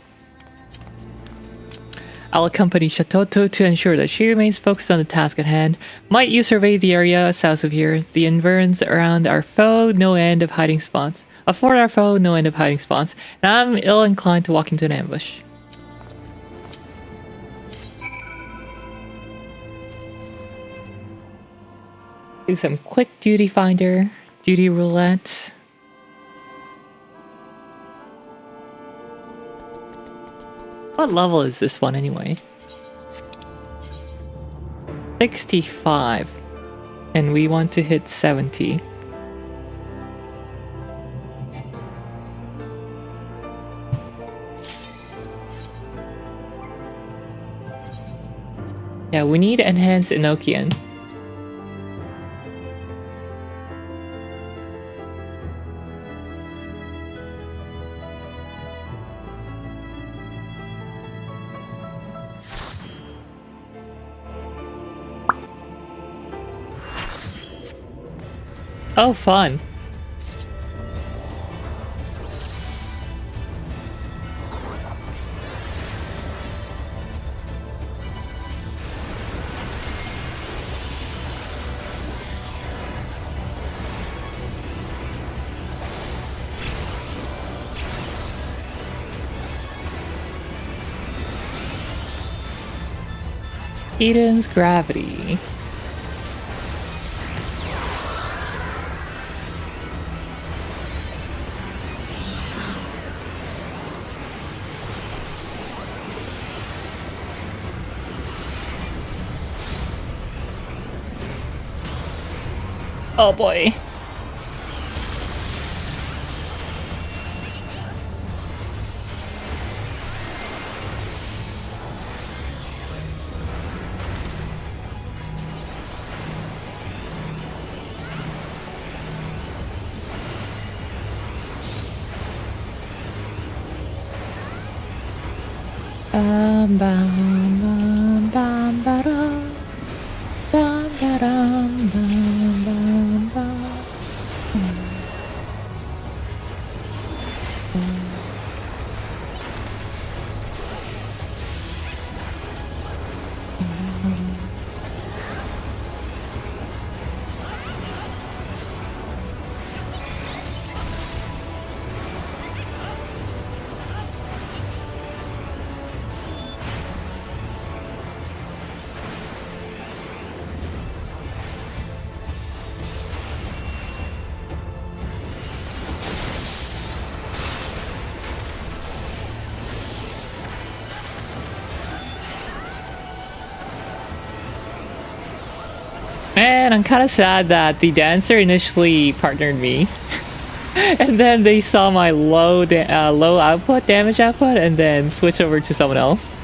I'll accompany Shatoto to ensure that she remains focused on the task at hand. Might you survey the area south of here? The environs around our foe, no end of hiding spots. Afford our foe, no end of hiding spots. And I'm ill-inclined to walk into an ambush. Do some quick duty finder, duty roulette. What level is this one anyway? 65. And we want to hit 70. Yeah, we need enhanced Enochian. Oh, fun. Eden's gravity. Oh boy. Bam bam bam bam ba-dum. Bam ba-dum bam bam bam. And I'm kind of sad that the dancer initially partnered me. And then they saw my low output, damage output, and then switch over to someone else.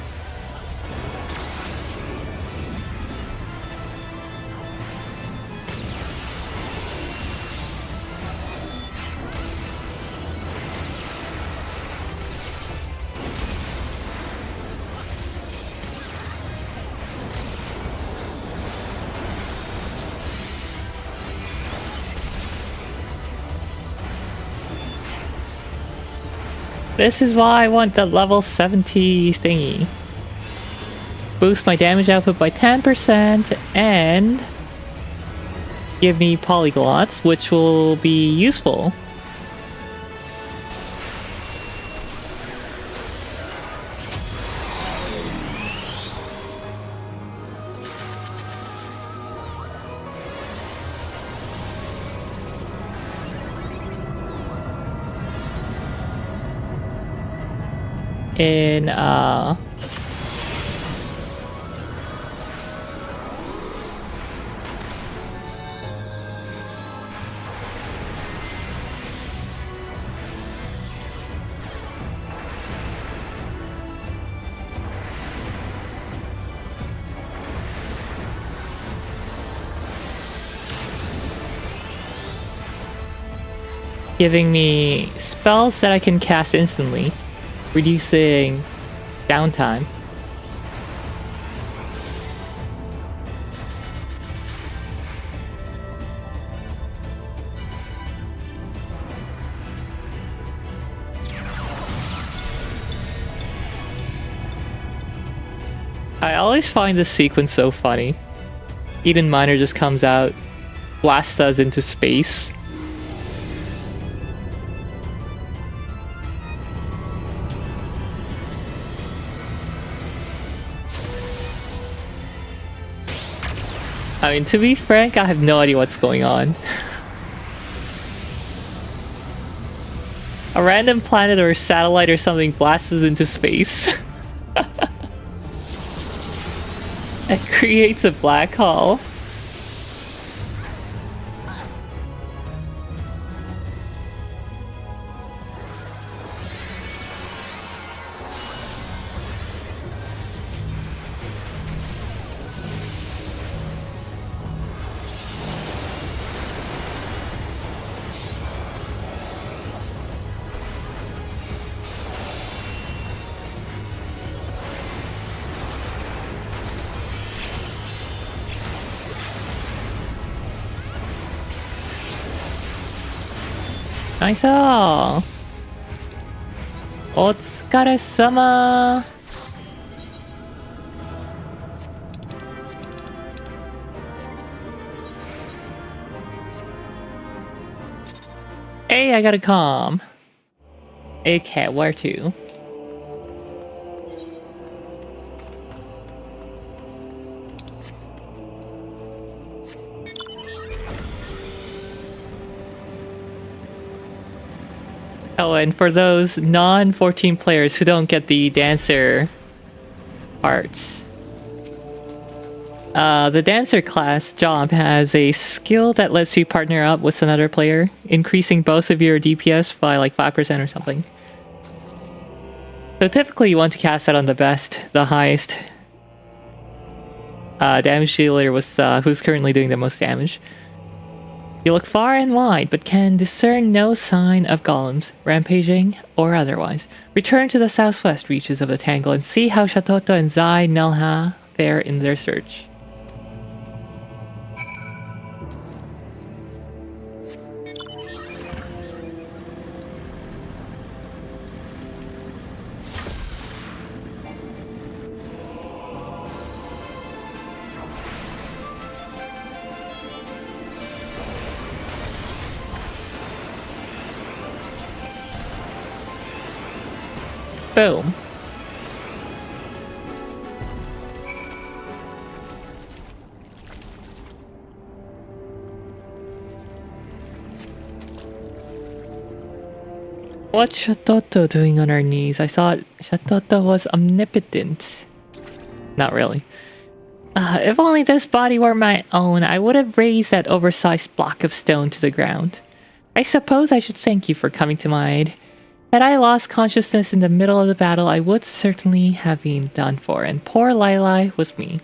This is why I want the level 70 thingy. Boost my damage output by 10% and give me polyglots, which will be useful. In giving me spells that I can cast instantly, reducing downtime. I always find this sequence so funny. Eden Miner just comes out, blasts us into space. I mean, to be frank, I have no idea what's going on. A random planet or satellite or something blasts us into space. It creates a black hole. Nice. Otsukaresama. Hey, I got a comm. Okay, where to? Oh, and for those non-14 players who don't get the dancer parts, the dancer class job has a skill that lets you partner up with another player, increasing both of your DPS by like 5% or something. So typically you want to cast that on the highest damage dealer with who's currently doing the most damage. You look far and wide, but can discern no sign of golems, rampaging or otherwise. Return to the southwest reaches of the Tangle and see how Shatoto and Zai Nelha fare in their search. Boom. What's Shatoto doing on her knees? I thought Shatoto was omnipotent. Not really. If only this body were my own, I would have razed that oversized block of stone to the ground. I suppose I should thank you for coming to my aid. Had I lost consciousness in the middle of the battle, I would certainly have been done for, and poor Lai was me.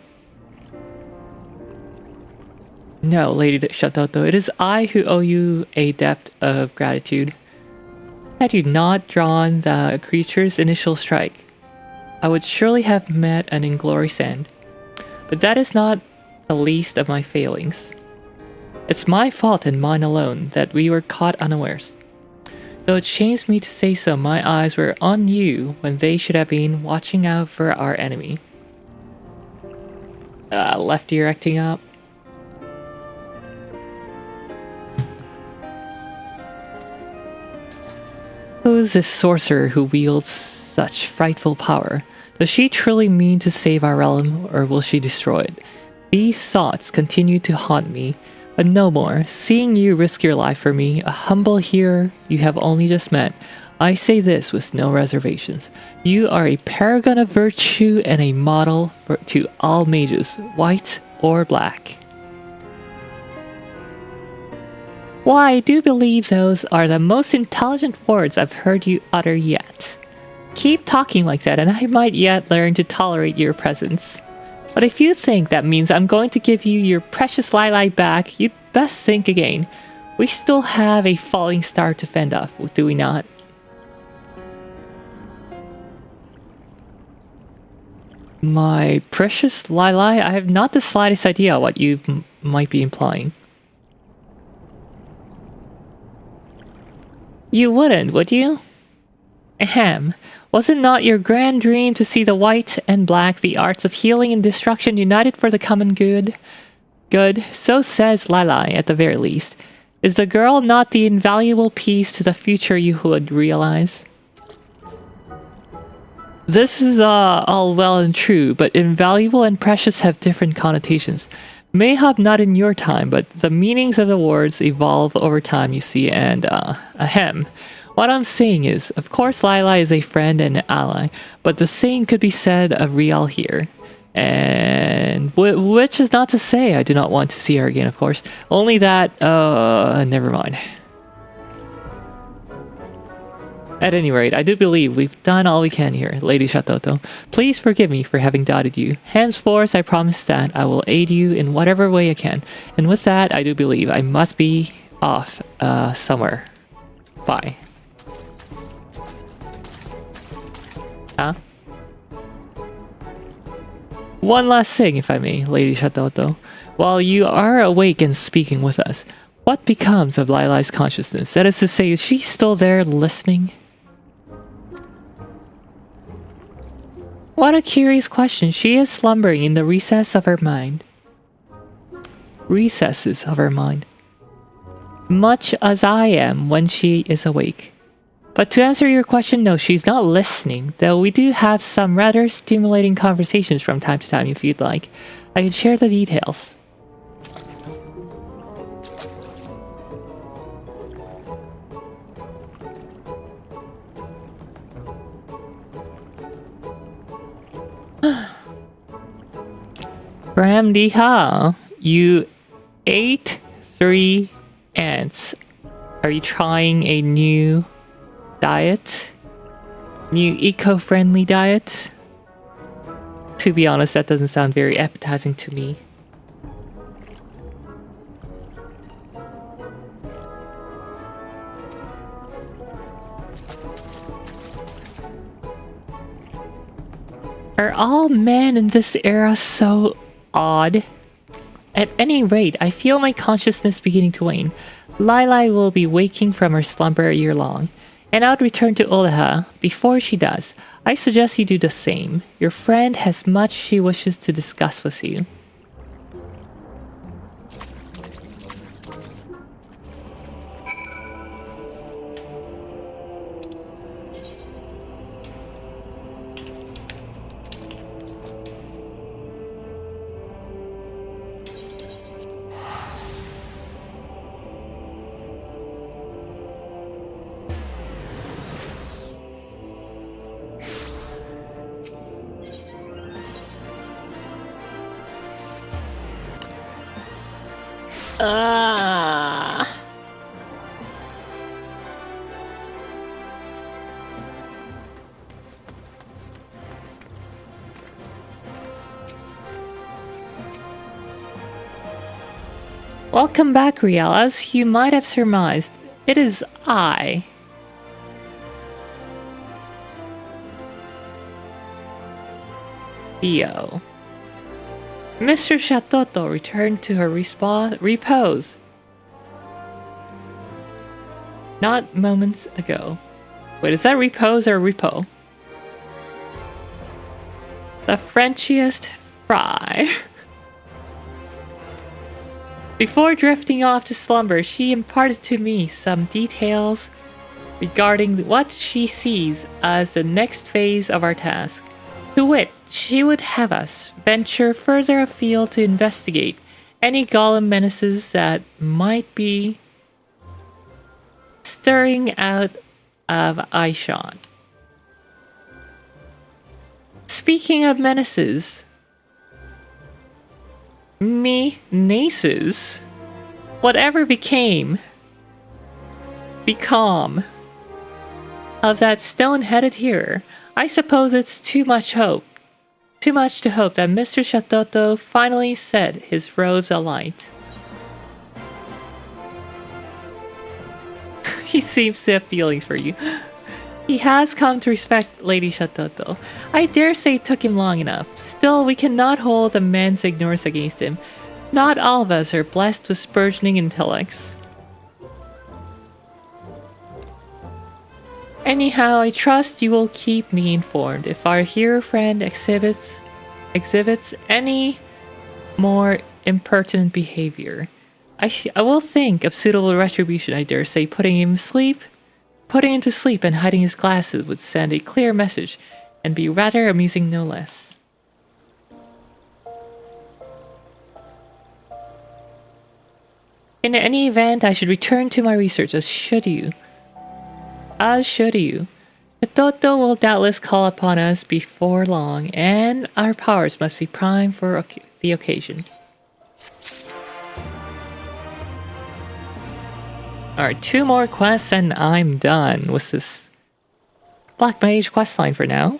No, Lady Shatoto, it is I who owe you a debt of gratitude. Had you not drawn the creature's initial strike, I would surely have met an inglorious end. But that is not the least of my failings. It's my fault and mine alone that we were caught unawares. Though it shames me to say so, my eyes were on you when they should have been watching out for our enemy. Left ear acting up. Who is this sorcerer who wields such frightful power? Does she truly mean to save our realm, or will she destroy it? These thoughts continue to haunt me, but no more. Seeing you risk your life for me, a humble hearer you have only just met, I say this with no reservations. You are a paragon of virtue and a model to all mages, white or black. Why, I do believe those are the most intelligent words I've heard you utter yet. Keep talking like that and I might yet learn to tolerate your presence. But if you think that means I'm going to give you your precious Lai back, you'd best think again. We still have a falling star to fend off, do we not? My precious Lai, I have not the slightest idea what you might be implying. You wouldn't, would you? Ahem. Was it not your grand dream to see the white and black, the arts of healing and destruction united for the common good? Good, so says Lai at the very least. Is the girl not the invaluable piece to the future you would realize? This is all well and true, but invaluable and precious have different connotations. Mayhap not in your time, but the meanings of the words evolve over time, you see, and ahem. What I'm saying is, of course Lai is a friend and an ally, but the same could be said of Rial here. And which is not to say I do not want to see her again, of course. Only that, never mind. At any rate, I do believe we've done all we can here, Lady Shatoto. Please forgive me for having doubted you. Henceforth, I promise that I will aid you in whatever way I can. And with that, I do believe I must be off, somewhere. Bye. Huh? One last thing, if I may, Lady Shatoto. While you are awake and speaking with us, what becomes of Lai's consciousness? That is to say, is she still there listening? What a curious question. She is slumbering in the recess of her mind. Recesses of her mind. Much as I am when she is awake. But to answer your question, no, she's not listening, though we do have some rather stimulating conversations from time to time if you'd like. I can share the details. Ramdiha, you ate 3 ants. Are you trying a new diet? New eco-friendly diet? To be honest, that doesn't sound very appetizing to me. Are all men in this era so odd? At any rate, I feel my consciousness beginning to wane. Lai will be waking from her slumber a year long, and I'll return to Eorzea before she does. I suggest you do the same. Your friend has much she wishes to discuss with you. Ah. Welcome back, Riel. As you might have surmised, it is I. Theo. Mr. Shatoto returned to her repose. Not moments ago. Wait, is that repose or repo? The Frenchiest fry. Before drifting off to slumber, she imparted to me some details regarding what she sees as the next phase of our task. To wit, she would have us venture further afield to investigate any golem menaces that might be stirring out of Aishan. Speaking of menaces, naces, whatever become of that stone-headed hearer, I suppose it's too much to hope that Mr. Shatoto finally set his robes alight. He seems to have feelings for you. He has come to respect Lady Shatoto. I dare say it took him long enough. Still, we cannot hold the man's ignorance against him. Not all of us are blessed with burgeoning intellects. Anyhow, I trust you will keep me informed if our hero friend exhibits any more impertinent behavior. I will think of suitable retribution, I dare say. Putting him to sleep and hiding his glasses would send a clear message and be rather amusing no less. In any event, I should return to my research, as should you. Shatoto will doubtless call upon us before long, and our powers must be primed for the occasion. Alright, 2 more quests and I'm done with this Black Mage questline for now.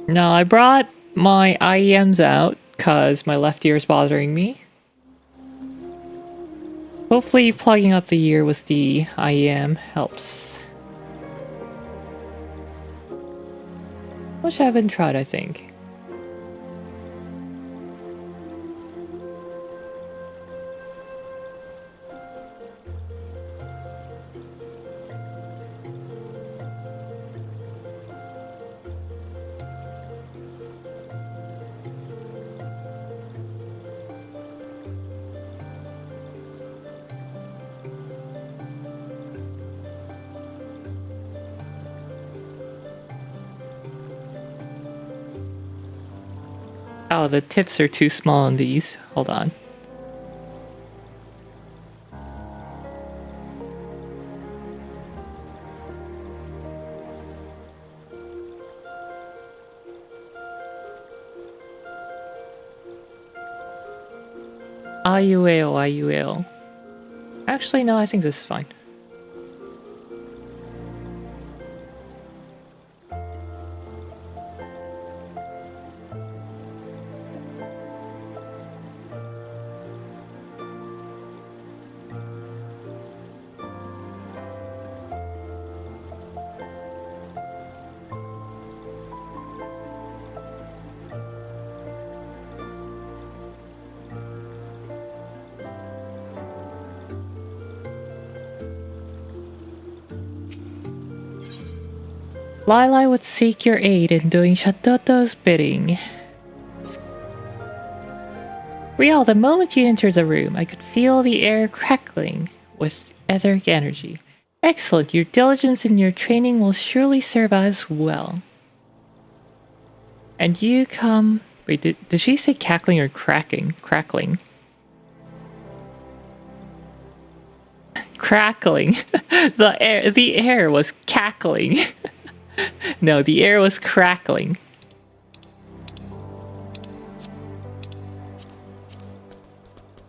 Now, I brought my IEMs out because my left ear is bothering me. Hopefully plugging up the ear with the IEM helps. Which I haven't tried, I think. Oh, the tips are too small on these. Hold on. IUAO. Actually, no, I think this is fine. Lila would seek your aid in doing Shatoto's bidding. Riel, the moment you entered the room, I could feel the air crackling with etheric energy. Excellent, your diligence and your training will surely serve us well. And you come... Wait, did she say cackling or cracking? Crackling. Crackling. The air was cackling. No, the air was crackling.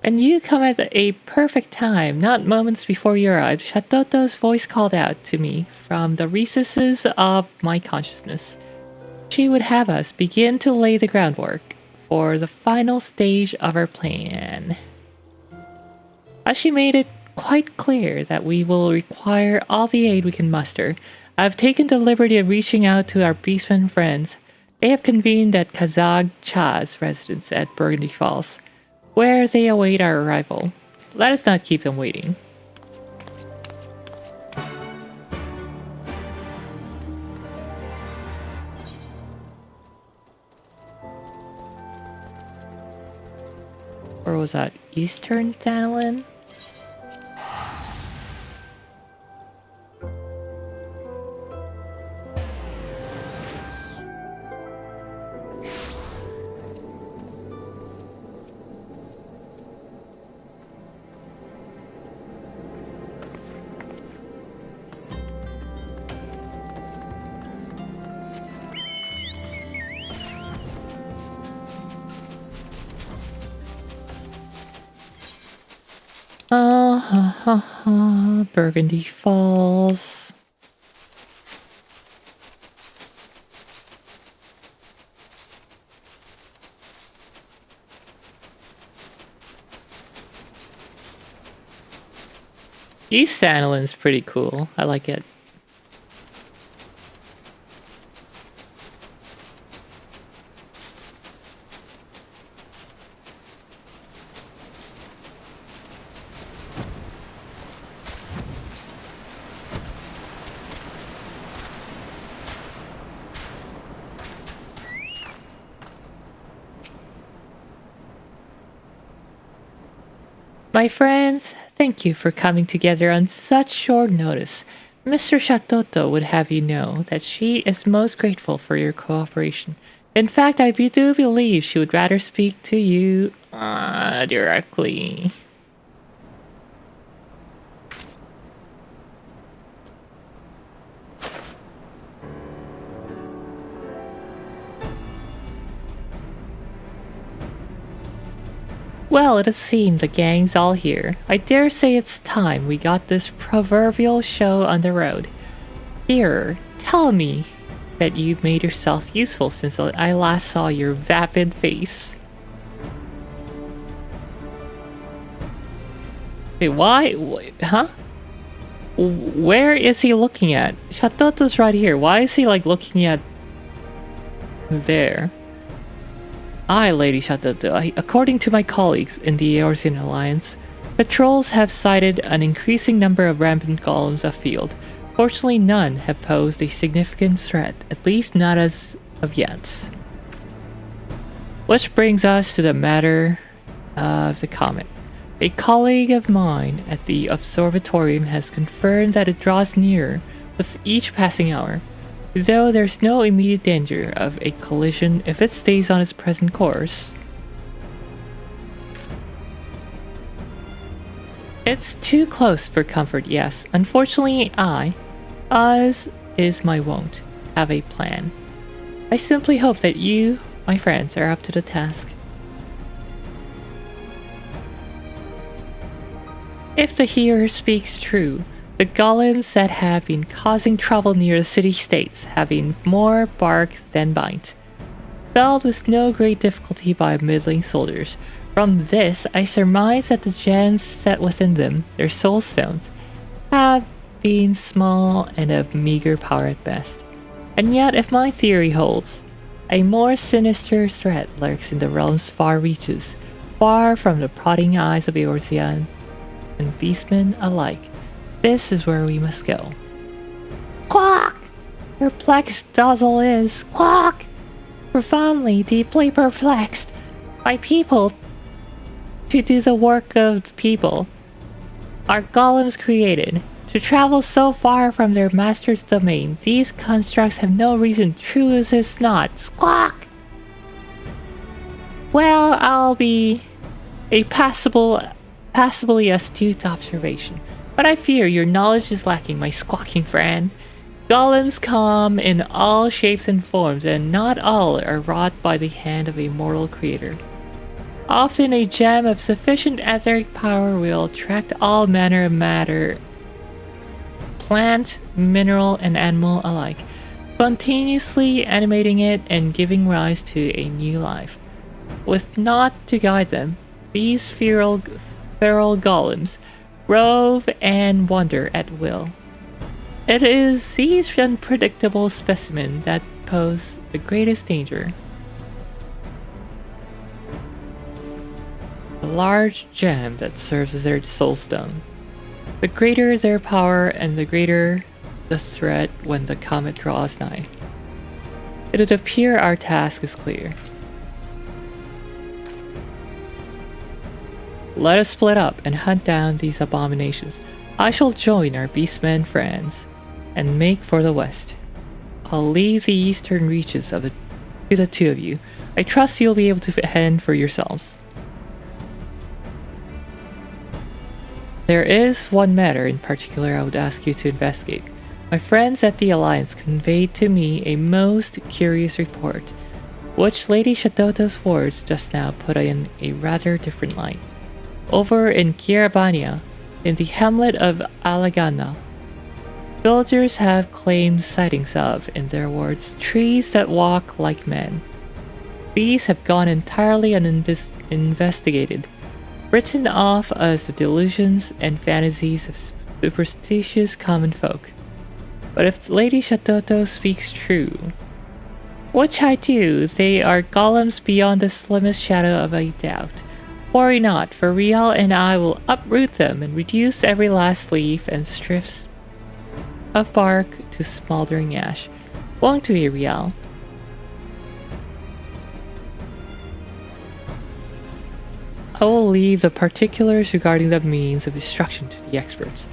And you come at a perfect time, not moments before you arrived. Shatoto's voice called out to me from the recesses of my consciousness. She would have us begin to lay the groundwork for the final stage of our plan. As she made it quite clear that we will require all the aid we can muster, I have taken the liberty of reaching out to our beastmen friends. They have convened at Kazag Cha's residence at Burgundy Falls, where they await our arrival. Let us not keep them waiting. Or was that Eastern Danilin? Burgundy Falls. East Sanilin's pretty cool. I like it. My friends, thank you for coming together on such short notice. Mr. Shatoto would have you know that she is most grateful for your cooperation. In fact, I do believe she would rather speak to you directly. Well, it does seem the gang's all here. I dare say it's time we got this proverbial show on the road. Here, tell me that you've made yourself useful since I last saw your vapid face. Wait, why? Huh? Where is he looking at? Shatoto's right here. Why is he like looking at there? Aye, Lady Shatoto, according to my colleagues in the Eorzean Alliance, patrols have sighted an increasing number of rampant golems afield. Fortunately, none have posed a significant threat, at least not as of yet. Which brings us to the matter of the comet. A colleague of mine at the observatorium has confirmed that it draws nearer with each passing hour, though there's no immediate danger of a collision if it stays on its present course. It's too close for comfort, yes. Unfortunately, I, as is my wont, have a plan. I simply hope that you, my friends, are up to the task. If the hearer speaks true, the golems that have been causing trouble near the city-states have been more bark than bite, felled with no great difficulty by middling soldiers. From this, I surmise that the gems set within them, their soul stones, have been small and of meager power at best. And yet, if my theory holds, a more sinister threat lurks in the realm's far reaches, far from the prodding eyes of Eorzea and beastmen alike. This is where we must go. Quack! Perplexed Dazzle is, squawk! Profoundly, deeply perplexed by people to do the work of the people. Are golems created to travel so far from their master's domain? These constructs have no reason, true as it's not. Squawk! Well, I'll be a passably astute observation, but I fear your knowledge is lacking, my squawking friend. Golems come in all shapes and forms, and not all are wrought by the hand of a mortal creator. Often a gem of sufficient etheric power will attract all manner of matter, plant, mineral, and animal alike, spontaneously animating it and giving rise to a new life. With naught to guide them, these feral golems rove and wander at will. It is these unpredictable specimens that pose the greatest danger. A large gem that serves as their soul stone. The greater their power and the greater the threat when the comet draws nigh. It would appear our task is clear. Let us split up and hunt down these abominations. I shall join our beastmen friends and make for the west. I'll leave the eastern reaches of it to the two of you. I trust you'll be able to fend for yourselves. There is one matter in particular I would ask you to investigate. My friends at the Alliance conveyed to me a most curious report, which Lady Shadoto's words just now put in a rather different light. Over in Kirabania, in the hamlet of Alagana, villagers have claimed sightings of, in their words, trees that walk like men. These have gone entirely uninvestigated, written off as the delusions and fantasies of superstitious common folk. But if Lady Shadoto speaks true, which I do, they are golems beyond the slimmest shadow of a doubt. Worry not, for Rial and I will uproot them and reduce every last leaf and strips of bark to smoldering ash. Won't we, Rial? I will leave the particulars regarding the means of destruction to the experts.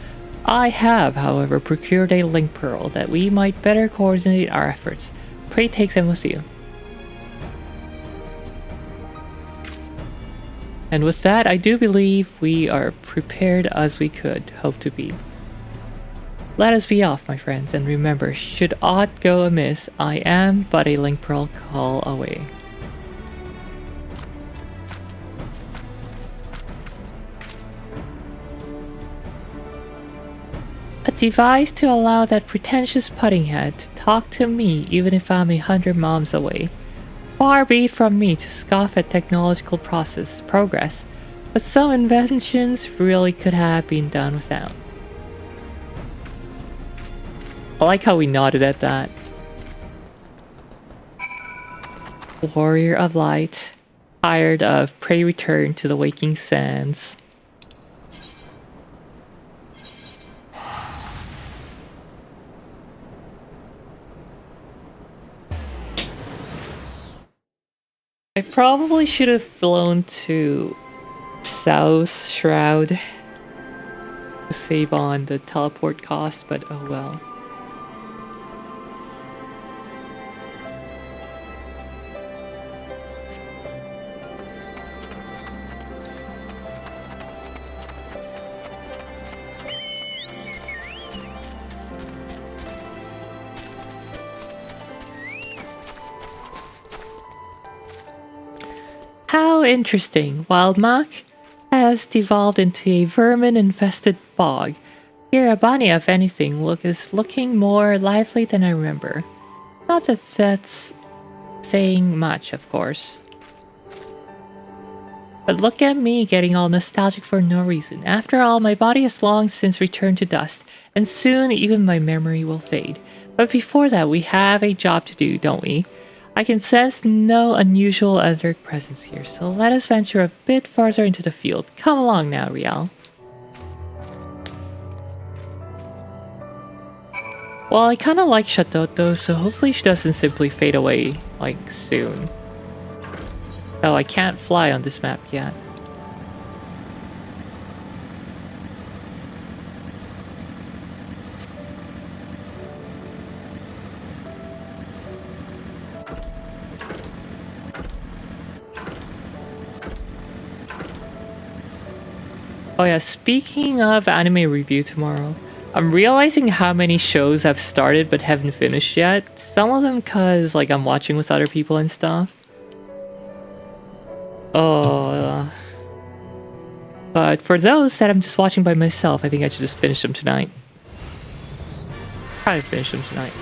I have, however, procured a link pearl that we might better coordinate our efforts. Pray take them with you. And with that, I do believe we are prepared as we could hope to be. Let us be off, my friends, and remember, should aught go amiss, I am but a link pearl call away. A device to allow that pretentious pudding head to talk to me even if I'm 100 miles away. Far be it from me to scoff at technological progress, but some inventions really could have been done without. I like how we nodded at that. Warrior of Light, tired of prey return to the waking sands. I probably should have flown to South Shroud to save on the teleport cost, but oh well. How interesting. Wild Mach has devolved into a vermin-infested bog. Kirabania, if anything, is looking more lively than I remember. Not that that's saying much, of course. But look at me getting all nostalgic for no reason. After all, my body has long since returned to dust, and soon even my memory will fade. But before that, we have a job to do, don't we? I can sense no unusual etheric presence here, so let us venture a bit farther into the field. Come along now, Rial. Well, I kind of like Shatoto, so hopefully she doesn't simply fade away, like, soon. Oh, I can't fly on this map yet. Oh yeah, speaking of anime review tomorrow, I'm realizing how many shows I've started but haven't finished yet. Some of them cause like I'm watching with other people and stuff. Oh, but for those that I'm just watching by myself, I think I should just finish them tonight. Try to finish them tonight.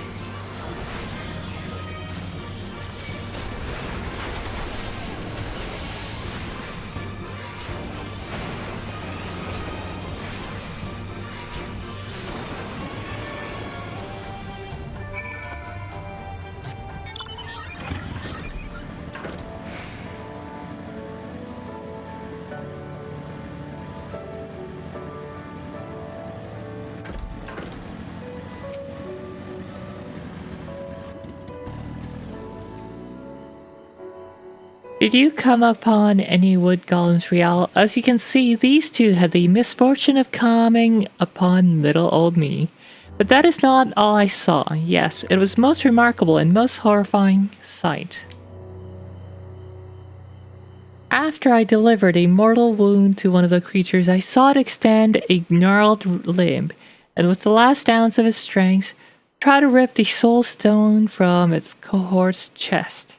Did you come upon any wood golems, Rial? As you can see, these two had the misfortune of coming upon little old me. But that is not all I saw. Yes, it was most remarkable and most horrifying sight. After I delivered a mortal wound to one of the creatures, I saw it extend a gnarled limb, and with the last ounce of its strength, try to rip the soul stone from its cohort's chest.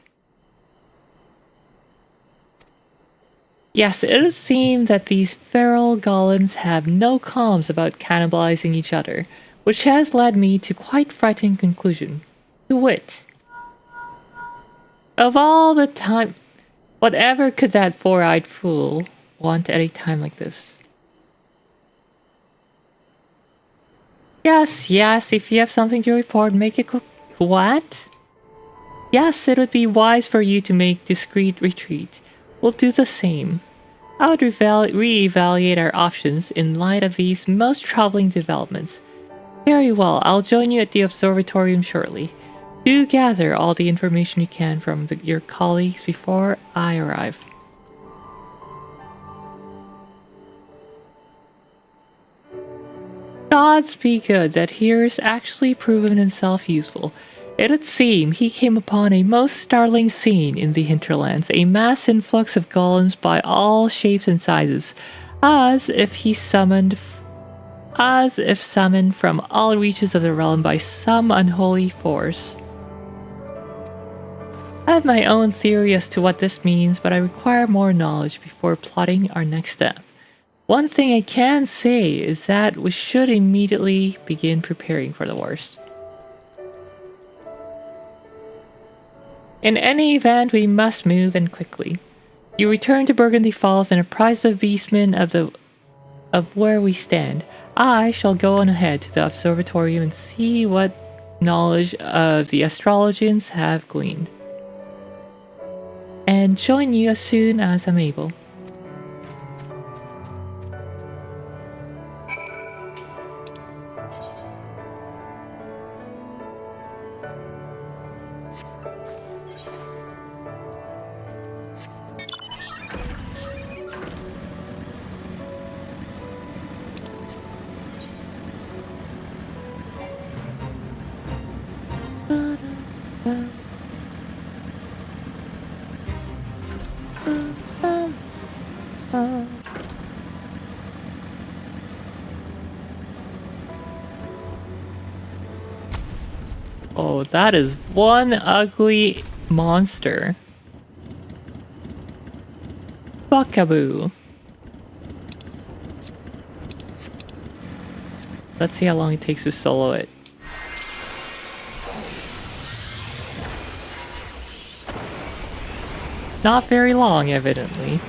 Yes, it would seem that these feral golems have no qualms about cannibalizing each other, which has led me to quite frightening conclusion. To wit, of all the time, whatever could that four-eyed fool want at a time like this? Yes, if you have something to report, make it quick. What? Yes, it would be wise for you to make discreet retreat. We'll do the same. I would re-evaluate our options in light of these most troubling developments. Very well, I'll join you at the observatorium shortly. Do gather all the information you can from your colleagues before I arrive. Gods be good that here's actually proven himself useful. It would seem he came upon a most startling scene in the hinterlands, a mass influx of golems by all shapes and sizes, as if summoned from all reaches of the realm by some unholy force. I have my own theory as to what this means, but I require more knowledge before plotting our next step. One thing I can say is that we should immediately begin preparing for the worst. In any event, we must move, and quickly. You return to Burgundy Falls and apprise the beastmen of where we stand. I shall go on ahead to the observatorium and see what knowledge of the astrologians have gleaned, and join you as soon as I'm able. Oh, that is one ugly monster. Buckaboo. Let's see how long it takes to solo it. Not very long, evidently.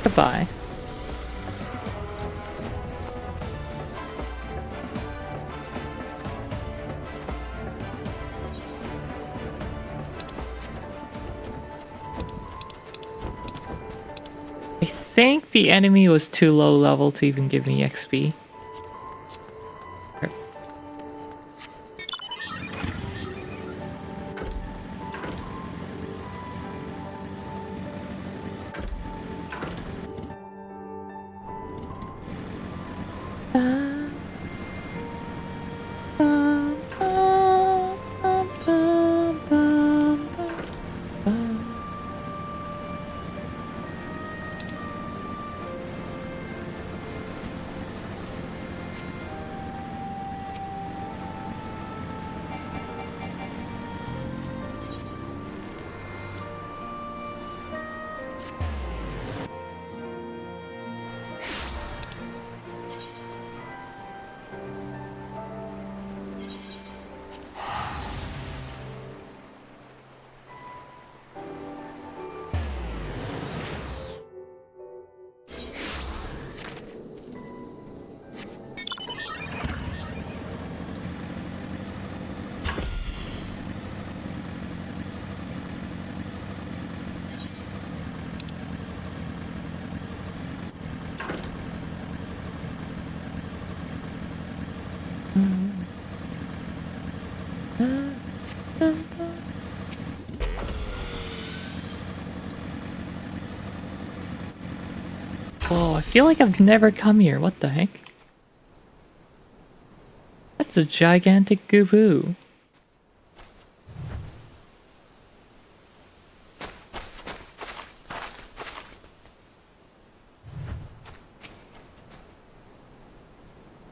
Goodbye. think the enemy was too low level to even give me XP. Whoa, I feel like I've never come here. What the heck? That's a gigantic gooboo.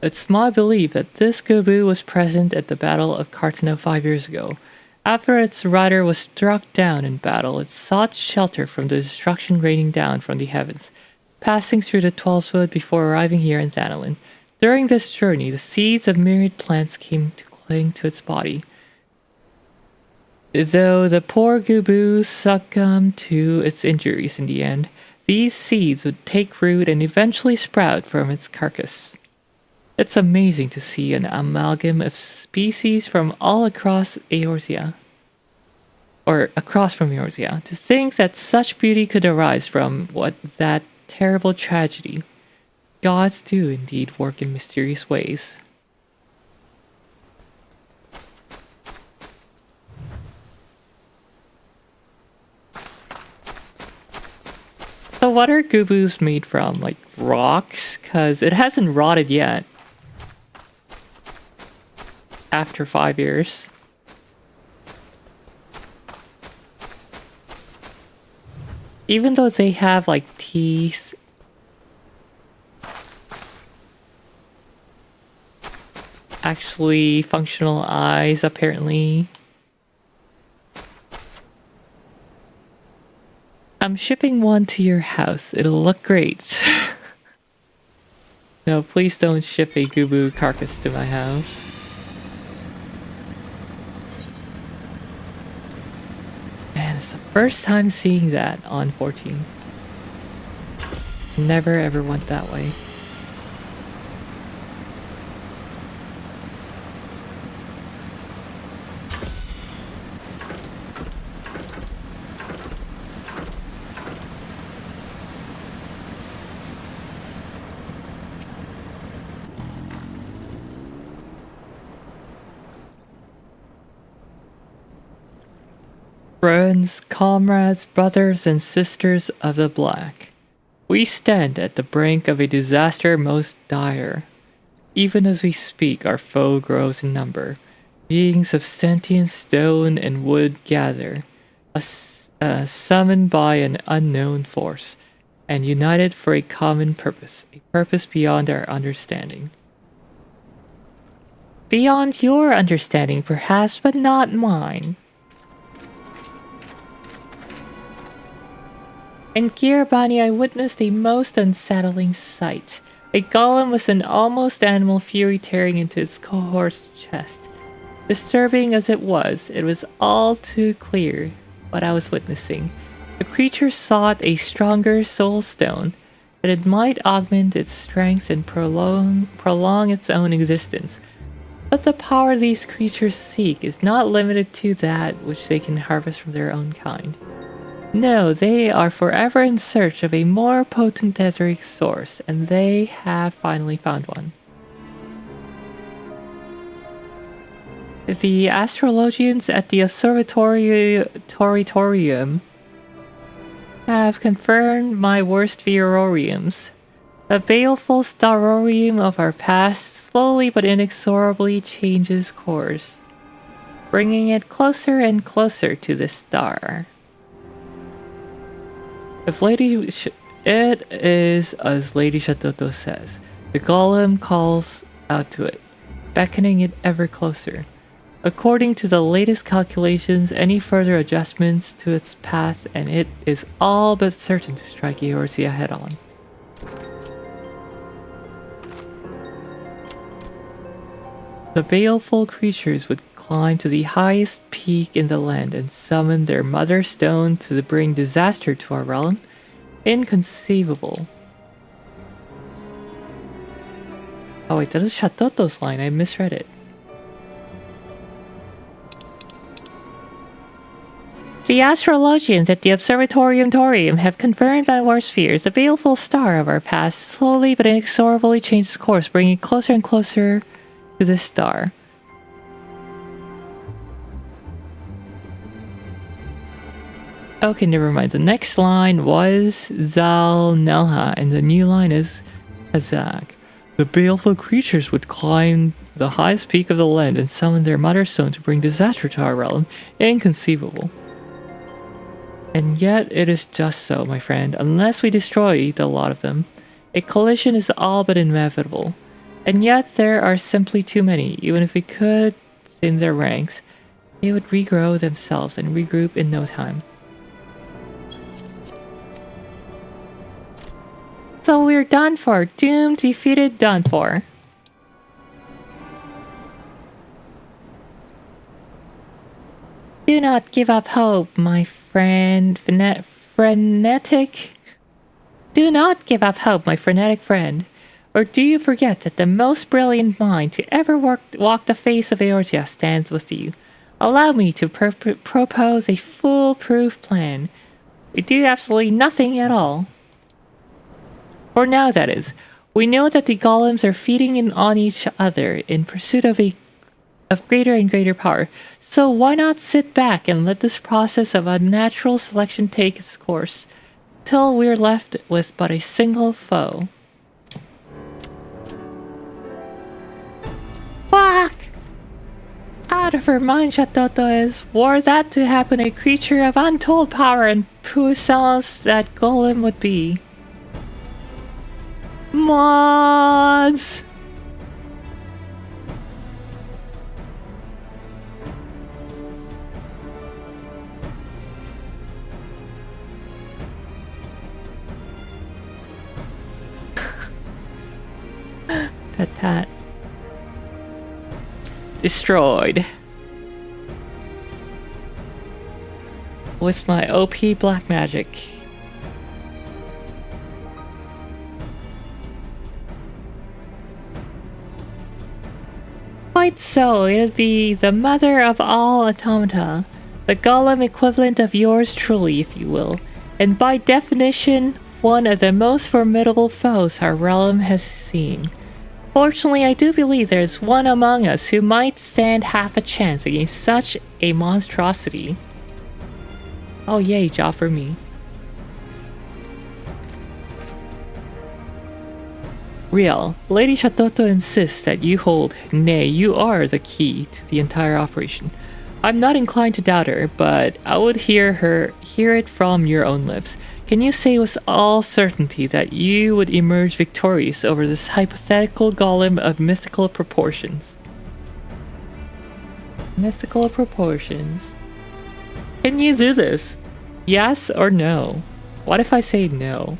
It's my belief that this gooboo was present at the Battle of Cartano 5 years ago. After its rider was struck down in battle, it sought shelter from the destruction raining down from the heavens, passing through the 12th before arriving here in Thanalan. During this journey, the seeds of myriad plants came to cling to its body. Though the poor gooboo succumbed to its injuries in the end, these seeds would take root and eventually sprout from its carcass. It's amazing to see an amalgam of species from all across Eorzea. Or across from Eorzea. To think that such beauty could arise from that terrible tragedy. Gods do indeed work in mysterious ways. So what are gooboos made from? Like rocks? Cause it hasn't rotted yet. After 5 years. Even though they have like teeth. Actually functional eyes apparently. I'm shipping one to your house. It'll look great. No, please don't ship a gooboo carcass to my house. Man, it's the first time seeing that on 14. Never ever went that way. Friends, comrades, brothers, and sisters of the Black, we stand at the brink of a disaster most dire. Even as we speak, our foe grows in number. Beings of sentient stone and wood gather, summoned by an unknown force, and united for a common purpose, a purpose beyond our understanding. Beyond your understanding, perhaps, but not mine. In Kiribati, I witnessed a most unsettling sight. A golem with an almost animal fury tearing into its cohort's chest. Disturbing as it was all too clear what I was witnessing. The creature sought a stronger soul stone, that it might augment its strength and prolong its own existence. But the power these creatures seek is not limited to that which they can harvest from their own kind. No, they are forever in search of a more potent etheric source, and they have finally found one. The astrologians at the observatorium have confirmed my worst Eorzeums. The baleful starorium of our past slowly but inexorably changes course, bringing it closer and closer to the star. It is as Lady Shatoto says. The golem calls out to it, beckoning it ever closer. According to the latest calculations, any further adjustments to its path and it is all but certain to strike Eorzea head-on. The baleful creatures would climb to the highest peak in the land and summon their mother stone to bring disaster to our realm. Inconceivable. Oh wait, that is Shatoto's line. I misread it. The astrologians at the observatorium have confirmed my worst fears. The baleful star of our past slowly but inexorably changes course, bringing it closer and closer to this star. Okay, never mind. The next line was Zal Nelha, and the new line is Hazak. The baleful creatures would climb the highest peak of the land and summon their mother stone to bring disaster to our realm. Inconceivable. And yet it is just so, my friend. Unless we destroy the lot of them, a collision is all but inevitable. And yet there are simply too many. Even if we could thin their ranks, they would regrow themselves and regroup in no time. So we're done for. Doomed, defeated, done for. Do not give up hope, my friend. Frenetic. Do not give up hope, my frenetic friend. Or do you forget that the most brilliant mind to ever walk the face of Eorzea stands with you? Allow me to propose a foolproof plan. We do absolutely nothing at all. For now, that is. We know that the golems are feeding on each other in pursuit of greater and greater power. So why not sit back and let this process of unnatural selection take its course, till we're left with but a single foe. Fuck! Out of her mind, Shatoto is. Were that to happen, a creature of untold power and puissance that golem would be. Mods! Pet. Destroyed. With my OP black magic. Quite so, it'd be the mother of all automata, the golem equivalent of yours truly, if you will, and by definition, one of the most formidable foes our realm has seen. Fortunately, I do believe there's one among us who might stand half a chance against such a monstrosity. Oh yay, job for me. Real, Lady Shatoto insists that you hold, nay, you are the key to the entire operation. I'm not inclined to doubt her, but I would hear it from your own lips. Can you say with all certainty that you would emerge victorious over this hypothetical golem of mythical proportions? Mythical proportions. Can you do this? Yes or no? What if I say no?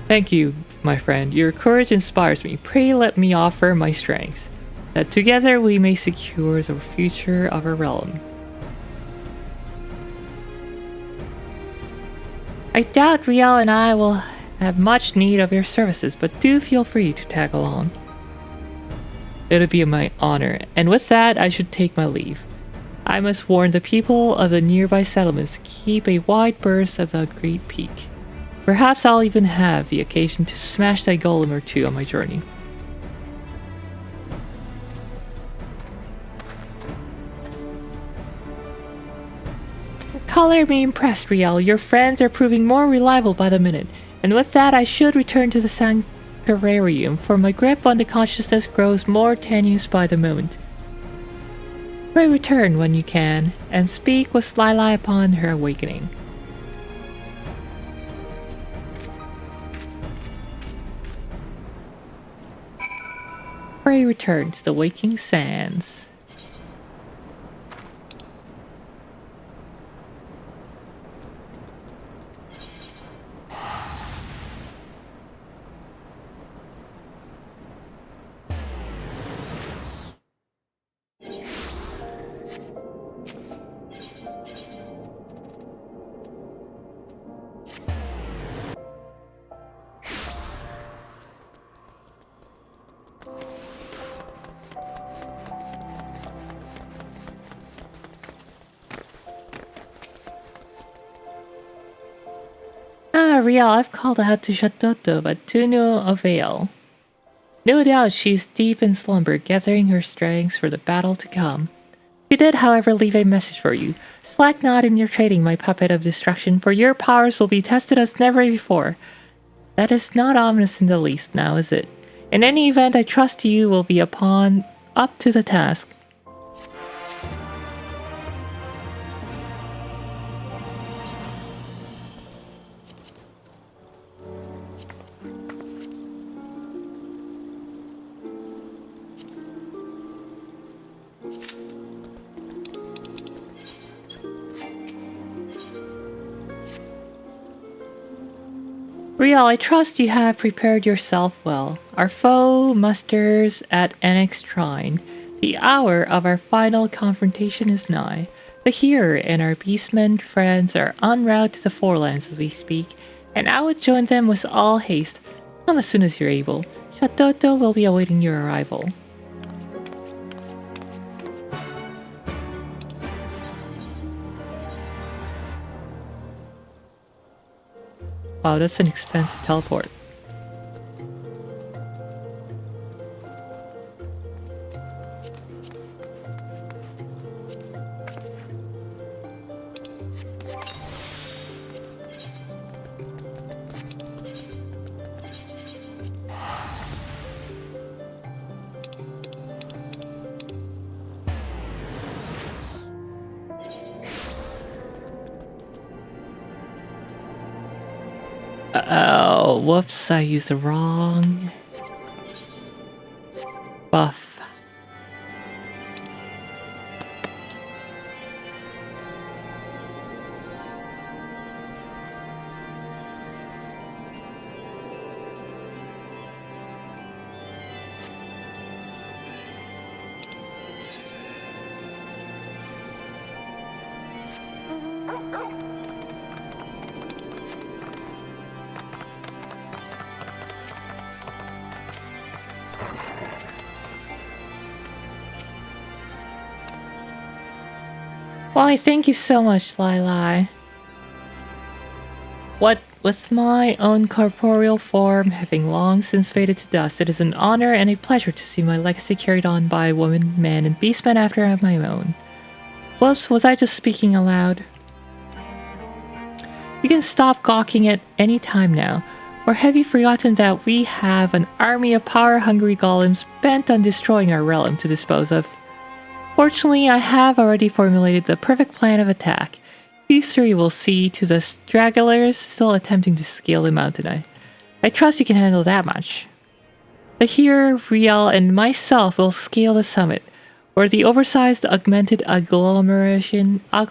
Thank you, my friend. Your courage inspires me. Pray let me offer my strengths, that together we may secure the future of our realm. I doubt Riel and I will have much need of your services, but do feel free to tag along. It'll be my honor, and with that, I should take my leave. I must warn the people of the nearby settlements to keep a wide berth of the Great Peak. Perhaps I'll even have the occasion to smash a golem or two on my journey. Color me impressed, Riel. Your friends are proving more reliable by the minute. And with that, I should return to the Sanctuarium, for my grip on the consciousness grows more tenuous by the moment. Pray return when you can, and speak with Lila upon her awakening. Pray return to the waking sands. Riel, I've called out to Shatoto, but to no avail. No doubt she's deep in slumber, gathering her strength for the battle to come. She did, however, leave a message for you. Slack not in your trading, my puppet of destruction, for your powers will be tested as never before. That is not ominous in the least now, is it? In any event, I trust you will be up to the task. Riel, I trust you have prepared yourself well. Our foe musters at Annex Shrine. The hour of our final confrontation is nigh. The Hearer and our beastmen friends are en route to the Forelands as we speak, and I would join them with all haste. Come as soon as you're able. Shatoto will be awaiting your arrival. Wow, that's an expensive teleport. Oh, whoops, I used the wrong buff. Why, thank you so much, Lili. What with my own corporeal form having long since faded to dust, it is an honor and a pleasure to see my legacy carried on by woman, man, and beastmen after I have my own. Whoops, was I just speaking aloud? You can stop gawking at any time now. Or have you forgotten that we have an army of power-hungry golems bent on destroying our realm to dispose of? Fortunately, I have already formulated the perfect plan of attack. These three will see to the stragglers still attempting to scale the mountain. I trust you can handle that much. The Hearer, Riel, and myself will scale the summit, where the oversized augmented agglomeration of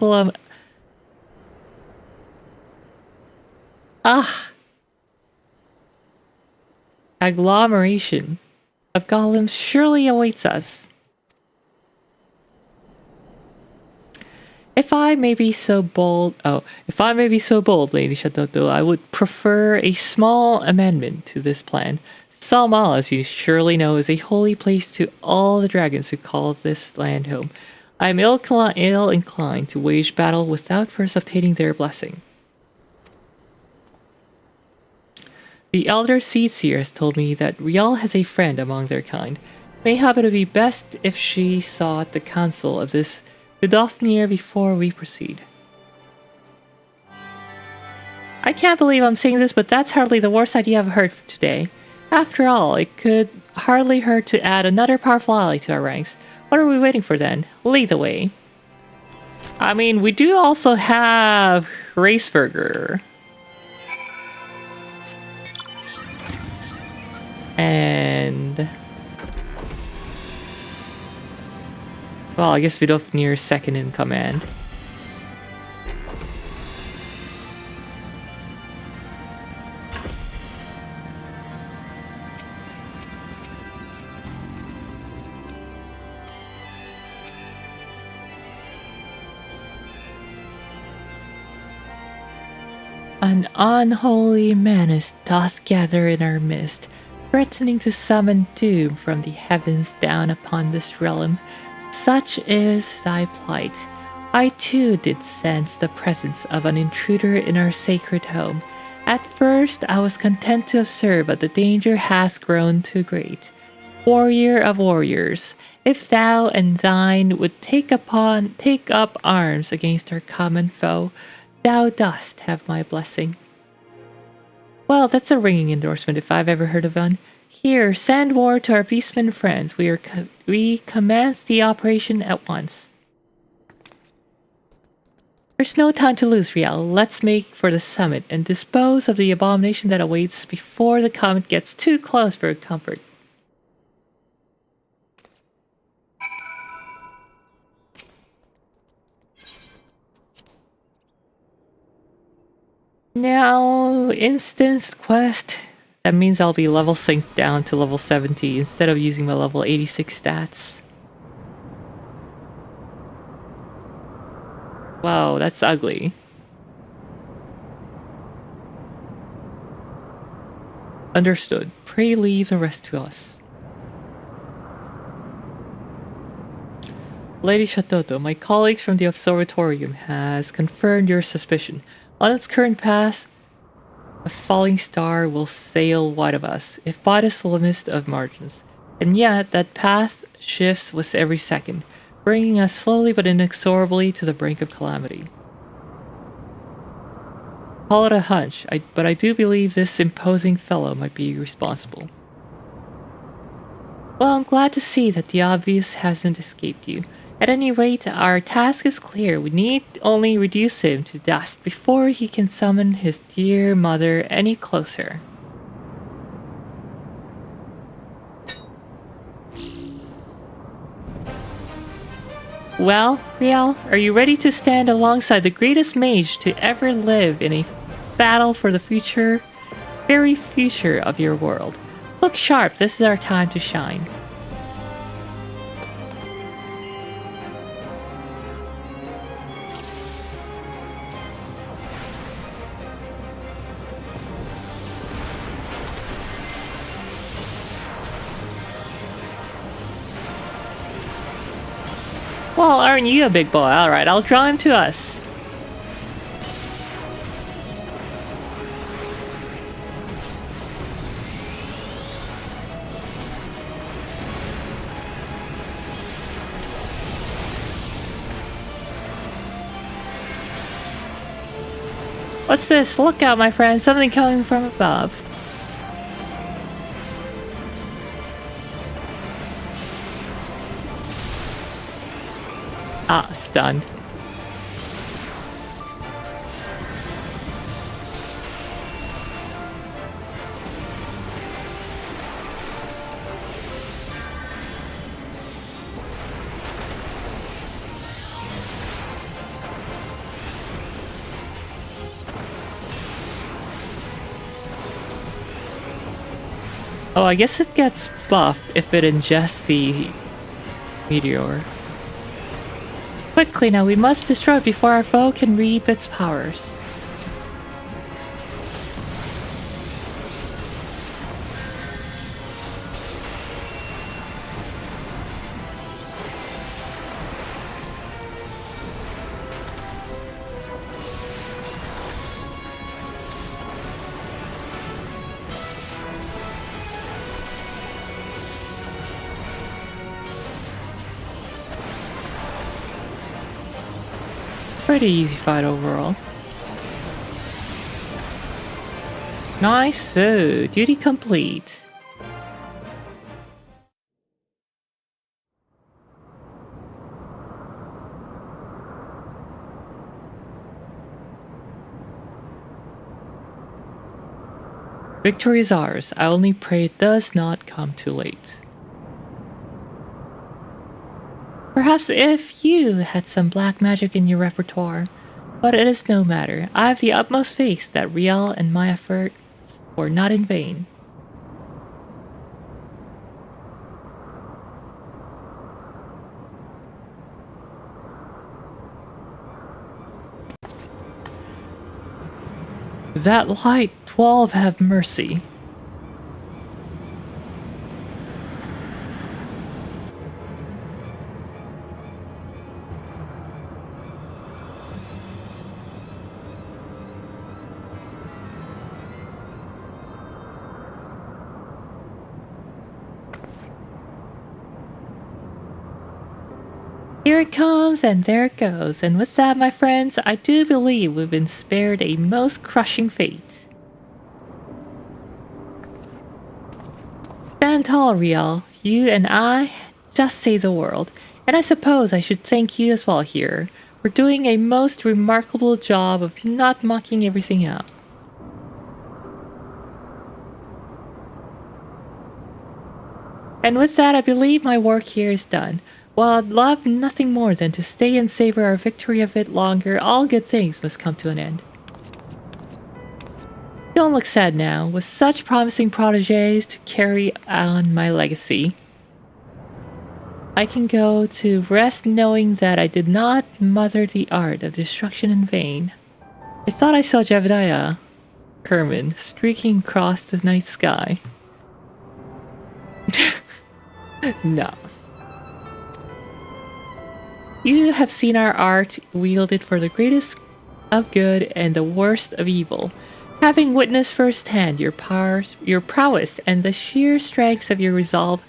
golems surely awaits us. If I may be so bold, Lady Shatoto, I would prefer a small amendment to this plan. Salmal, as you surely know, is a holy place to all the dragons who call this land home. I'm ill inclined to wage battle without first obtaining their blessing. The elder seer has told me that Rial has a friend among their kind. Mayhap it would be best if she sought the counsel of this Vidofnir before we proceed. I can't believe I'm saying this, but that's hardly the worst idea I've heard today. After all, it could hardly hurt to add another powerful ally to our ranks. What are we waiting for then? Lead the way. I mean, we do also have Raceburger. And... well, I guess Vidofnir's second in command. An unholy menace doth gather in our midst, threatening to summon doom from the heavens down upon this realm. Such is thy plight. I too did sense the presence of an intruder in our sacred home. At first I was content to observe, but the danger has grown too great. Warrior of warriors, if thou and thine would take up arms against our common foe, thou dost have my blessing. Well, that's a ringing endorsement if I've ever heard of one. Here, send word to our beastmen friends. We commence the operation at once. There's no time to lose, Rial. Let's make for the summit and dispose of the abomination that awaits before the comet gets too close for comfort. Now, instance quest. That means I'll be level synced down to level 70 instead of using my level 86 stats. Wow, that's ugly. Understood. Pray leave the rest to us. Lady Shatoto, my colleagues from the observatorium has confirmed your suspicion. On its current path, a falling star will sail wide of us, if by the slimmest of margins. And yet, that path shifts with every second, bringing us slowly but inexorably to the brink of calamity. Call it a hunch, but I do believe this imposing fellow might be responsible. Well, I'm glad to see that the obvious hasn't escaped you. At any rate, our task is clear. We need only reduce him to dust before he can summon his dear mother any closer. Well, Rial, are you ready to stand alongside the greatest mage to ever live in a battle for the future, very future of your world? Look sharp, this is our time to shine. Well, aren't you a big boy? Alright, I'll draw him to us. What's this? Look out, my friend. Something coming from above. Ah, stunned. Oh, I guess it gets buffed if it ingests the meteor. Quickly now, we must destroy it before our foe can reap its powers. Pretty easy fight overall. Nice, so duty complete. Victory is ours. I only pray it does not come too late. Perhaps if you had some black magic in your repertoire, but it is no matter. I have the utmost faith that Riel and my efforts were not in vain. That light 12 have mercy. Here it comes, and there it goes. And with that, my friends, I do believe we've been spared a most crushing fate. Stand tall, Riel. You and I just saved the world. And I suppose I should thank you as well here for doing a most remarkable job of not mucking everything up. And with that, I believe my work here is done. While I'd love nothing more than to stay and savor our victory a bit longer, all good things must come to an end. Don't look sad now, with such promising protégés to carry on my legacy. I can go to rest knowing that I did not mother the art of destruction in vain. I thought I saw Jebediah Kerman streaking across the night sky. No. You have seen our art wielded for the greatest of good and the worst of evil. Having witnessed firsthand your prowess, and the sheer strength of your resolve,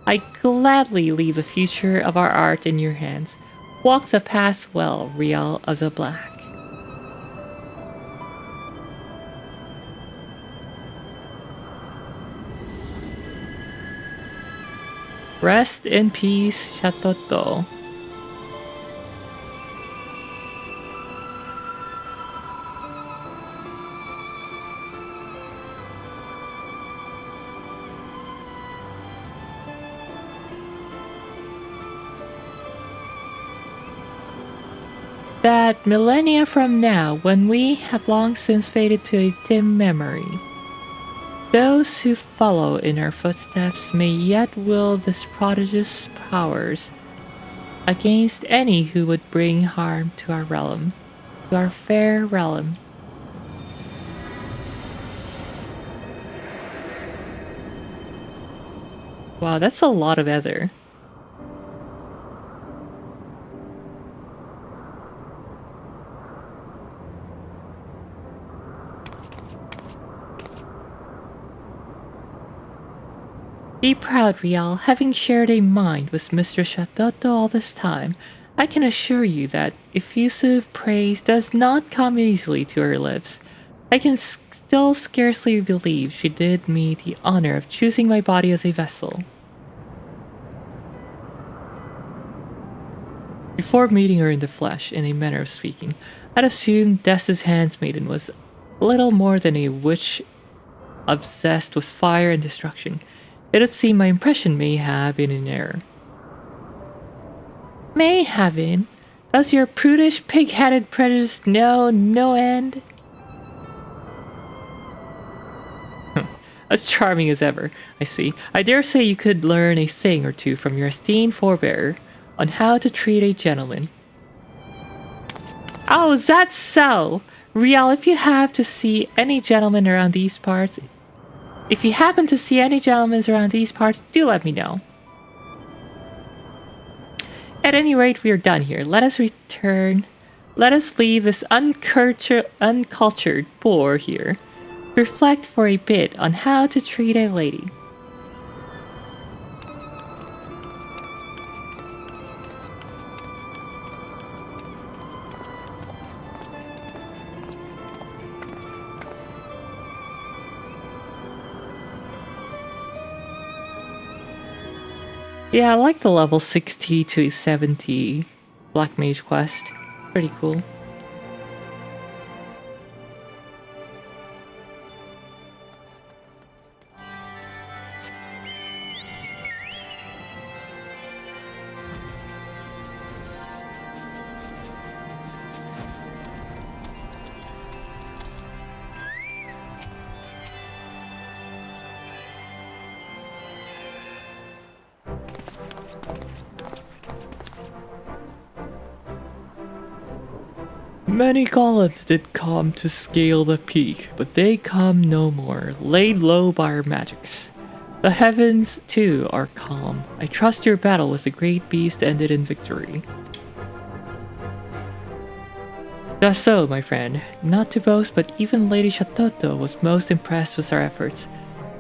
I gladly leave the future of our art in your hands. Walk the path well, Riel of the Black. Rest in peace, Chatoto. That millennia from now, when we have long since faded to a dim memory, those who follow in our footsteps may yet wield this prodigious powers against any who would bring harm to our realm, to our fair realm. Wow, that's a lot of ether. Be proud, Riel. Having shared a mind with Mr. Chatoto all this time, I can assure you that effusive praise does not come easily to her lips. I can still scarcely believe she did me the honor of choosing my body as a vessel. Before meeting her in the flesh, in a manner of speaking, I'd assumed Death's handmaiden was little more than a witch obsessed with fire and destruction. It would seem my impression may have been in error. May have been? Does your prudish, pig-headed prejudice know no end? As charming as ever, I see. I dare say you could learn a thing or two from your esteemed forebearer on how to treat a gentleman. Oh, is that so? Riel, if you happen to see any gentlemen around these parts, do let me know. At any rate, we are done here. Let us return. Let us leave this uncultured boor here. Reflect for a bit on how to treat a lady. Yeah, I like the level 60 to 70 Black Mage quest. Pretty cool. Many golems did come to scale the peak, but they come no more, laid low by our magics. The heavens, too, are calm. I trust your battle with the great beast ended in victory. Just so, my friend. Not to boast, but even Lady Shatoto was most impressed with our efforts.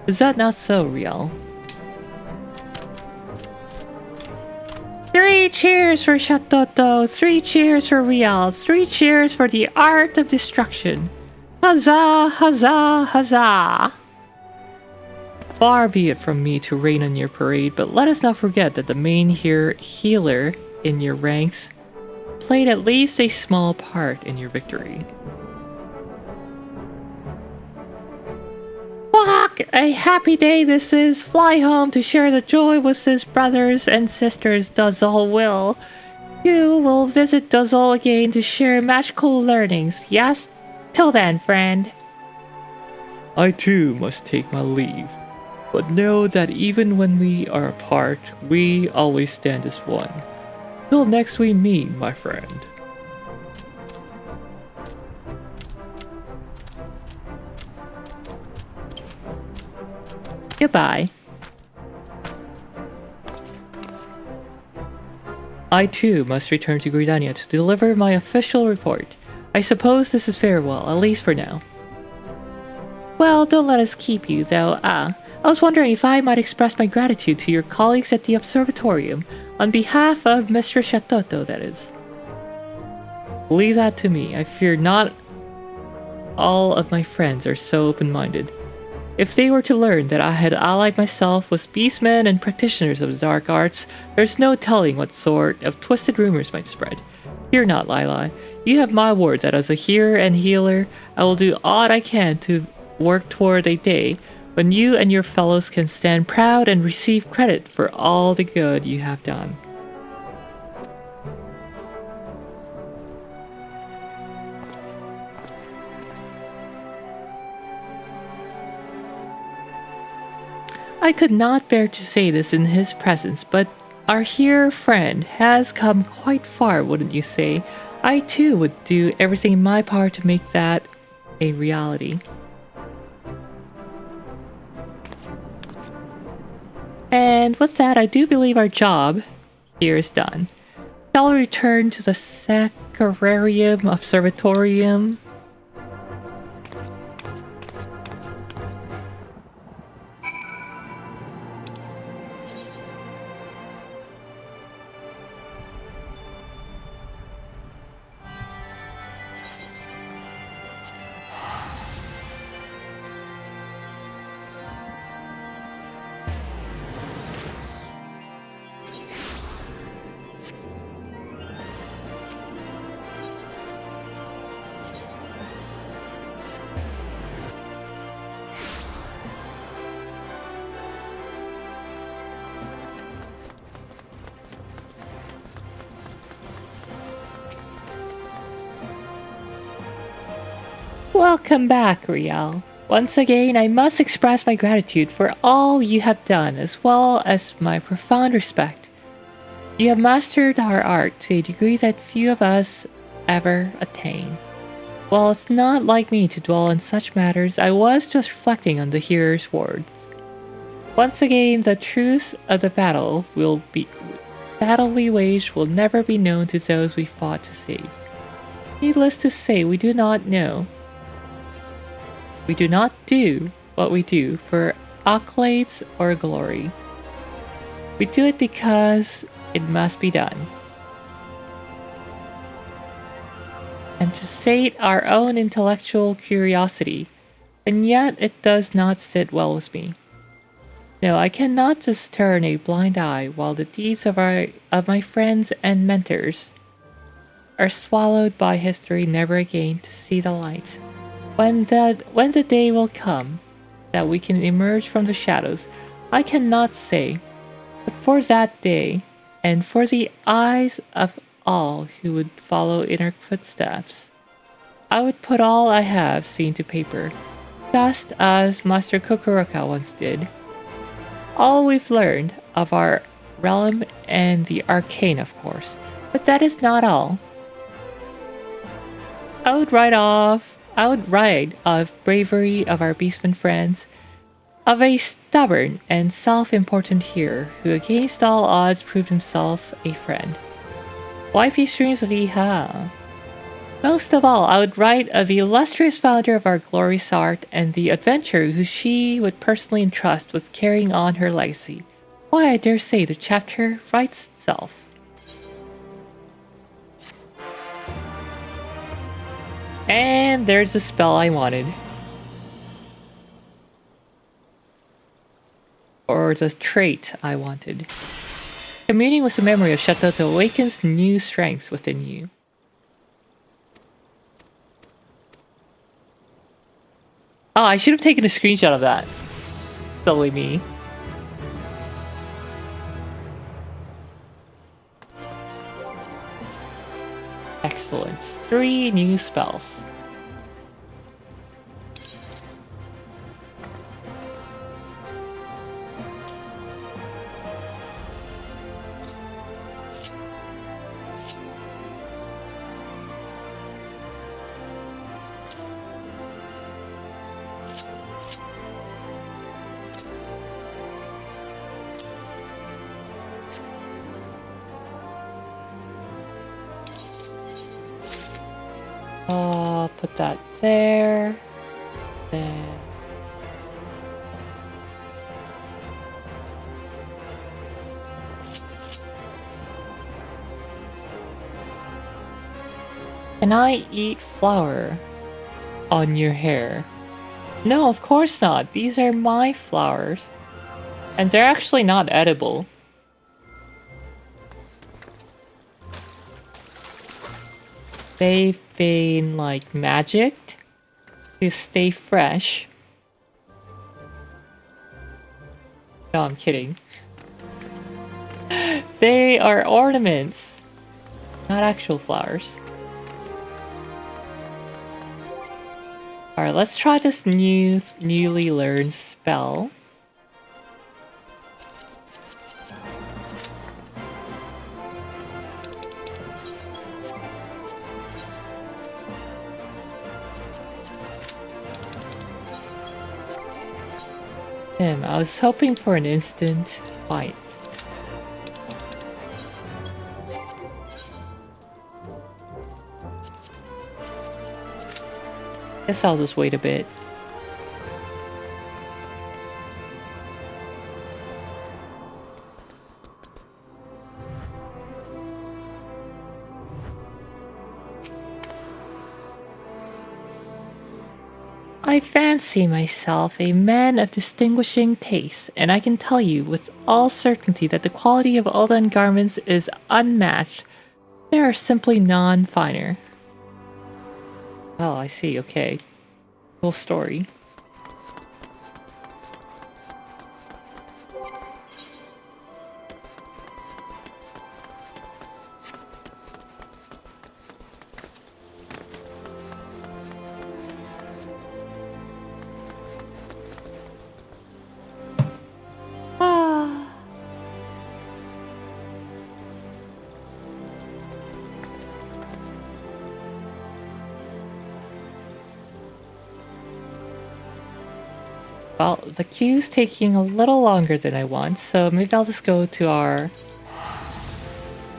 Is that not so, Riel? 3 cheers for Shatoto, 3 cheers for Riel, 3 cheers for the art of destruction. Huzzah, huzzah, huzzah! Far be it from me to rain on your parade, but let us not forget that the main healer in your ranks played at least a small part in your victory. Fuck! A happy day this is! Fly home to share the joy with his brothers and sisters, Dozol will. You will visit Dozol again to share magical learnings, yes? Till then, friend. I too must take my leave. But know that even when we are apart, we always stand as one. Till next we meet, my friend. Goodbye. I too must return to Gridania to deliver my official report. I suppose this is farewell, at least for now. Well, don't let us keep you, though. I was wondering if I might express my gratitude to your colleagues at the observatorium, on behalf of Mr. Shatoto, that is. Leave that to me. I fear not all of my friends are so open-minded. If they were to learn that I had allied myself with beastmen and practitioners of the dark arts, there's no telling what sort of twisted rumors might spread. Fear not, Lila. You have my word that as a healer and healer, I will do all I can to work toward a day when you and your fellows can stand proud and receive credit for all the good you have done. I could not bear to say this in his presence, but our here friend has come quite far, wouldn't you say? I too would do everything in my power to make that a reality. And with that, I do believe our job here is done. Shall we return to the Sacrarium Observatorium? Welcome back, Riel. Once again, I must express my gratitude for all you have done, as well as my profound respect. You have mastered our art to a degree that few of us ever attain. While it's not like me to dwell on such matters, I was just reflecting on the hearer's words. Once again, the truth of the battle we waged will never be known to those we fought to save. Needless to say, we do not know. We do not do what we do for accolades or glory. We do it because it must be done. And to sate our own intellectual curiosity, and yet it does not sit well with me. No, I cannot just turn a blind eye while the deeds of my friends and mentors are swallowed by history, never again to see the light. When the day will come that we can emerge from the shadows, I cannot say, but for that day, and for the eyes of all who would follow in our footsteps, I would put all I have seen to paper, just as Master Kukuruka once did. All we've learned of our realm and the arcane, of course, but that is not all. I would write of bravery of our beastmen friends, of a stubborn and self-important hero who against all odds proved himself a friend. YP streams of Iha. Most of all, I would write of the illustrious founder of our glorious art and the adventurer who she would personally entrust was carrying on her legacy. Why, I dare say the chapter writes itself. And there's the spell I wanted. Or the trait I wanted. Communing with the memory of Shatoto awakens new strengths within you. Oh, I should have taken a screenshot of that. Silly me. Excellent. 3 new spells. Put that there. There. Can I eat flour on your hair? No, of course not. These are my flowers. And they're actually not edible. They've been like magicked to stay fresh. No, I'm kidding. They are ornaments, not actual flowers. Alright, let's try this newly learned spell. I was hoping for an instant fight. Guess I'll just wait a bit. I fancy myself a man of distinguishing taste, and I can tell you with all certainty that the quality of Uldan garments is unmatched. There are simply none finer. Oh, I see, okay. Cool story. Well, the queue's taking a little longer than I want, so maybe I'll just go to our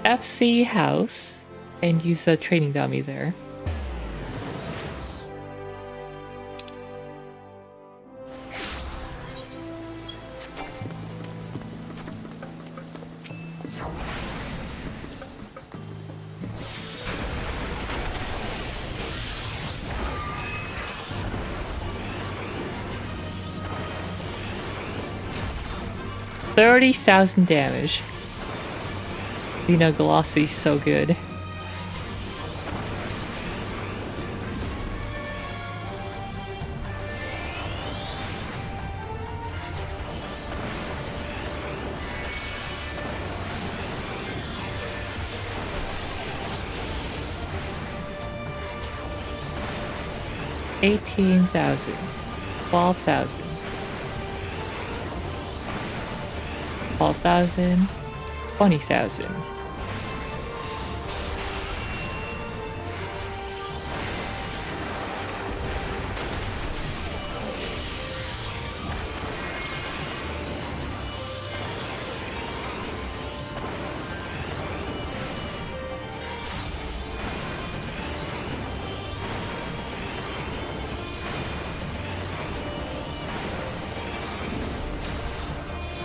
FC house and use the training dummy there. 30,000 damage. Glossy, so good. $18,000, $12,000, $12,000, $20,000.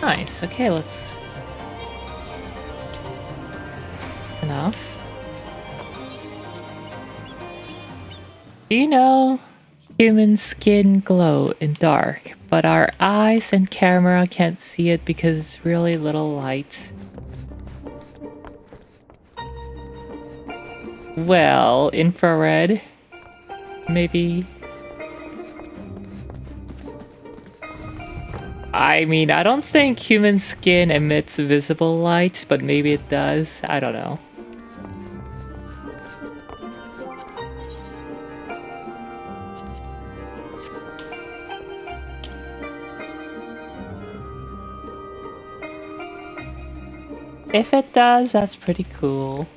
Nice. Okay, let's... Enough. Do you know human skin glow in dark, but our eyes and camera can't see it because it's really little light? Well, infrared? Maybe... I mean, I don't think human skin emits visible light, but maybe it does. I don't know. If it does, that's pretty cool.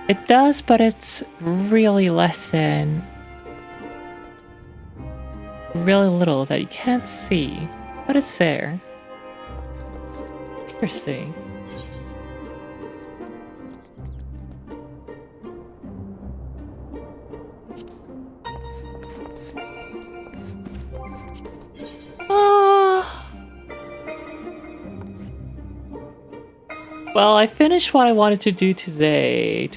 It does, but it's really less than... really little that you can't see, but it's there. Interesting. Well, I finished what I wanted to do today.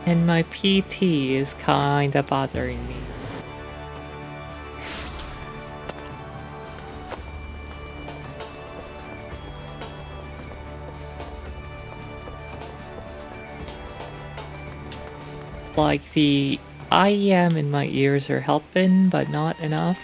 And my PT is kinda bothering me. Like, the IEM in my ears are helping, but not enough.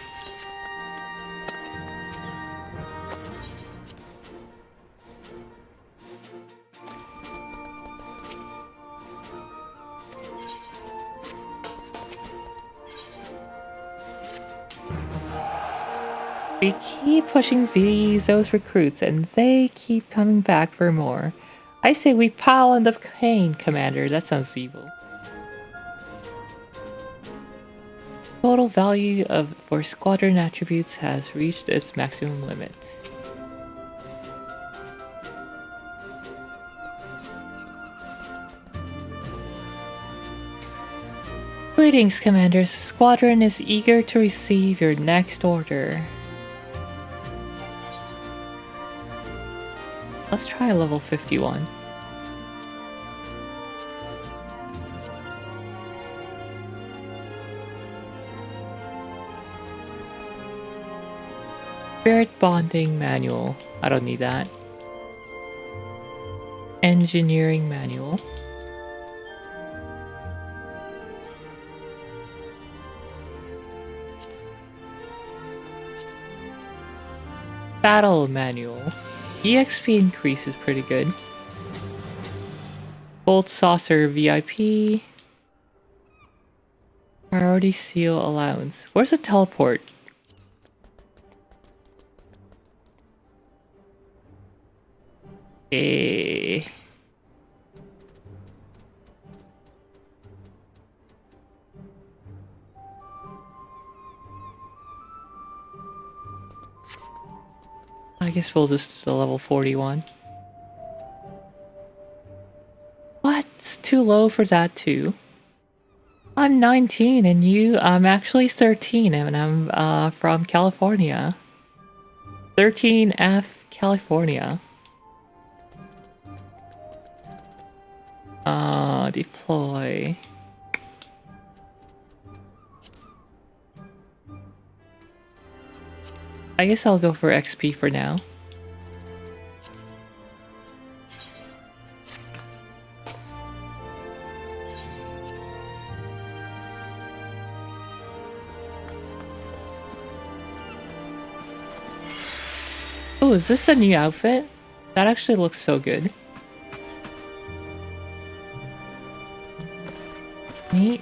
We keep pushing those recruits, and they keep coming back for more. I say we pile on the pain, Commander. That sounds evil. Total value for squadron attributes has reached its maximum limit. Greetings, Commanders. The squadron is eager to receive your next order. Let's try level 51. Spirit bonding manual. I don't need that. Engineering manual. Battle manual. EXP increase is pretty good. Bolt saucer VIP. Priority seal allowance. Where's the teleport? Eh. I guess we'll just do level 41. What? It's too low for that too. I'm 19 and I'm actually 13 and I'm from California. 13F California. Deploy. I guess I'll go for XP for now. Oh, is this a new outfit? That actually looks so good. Neat.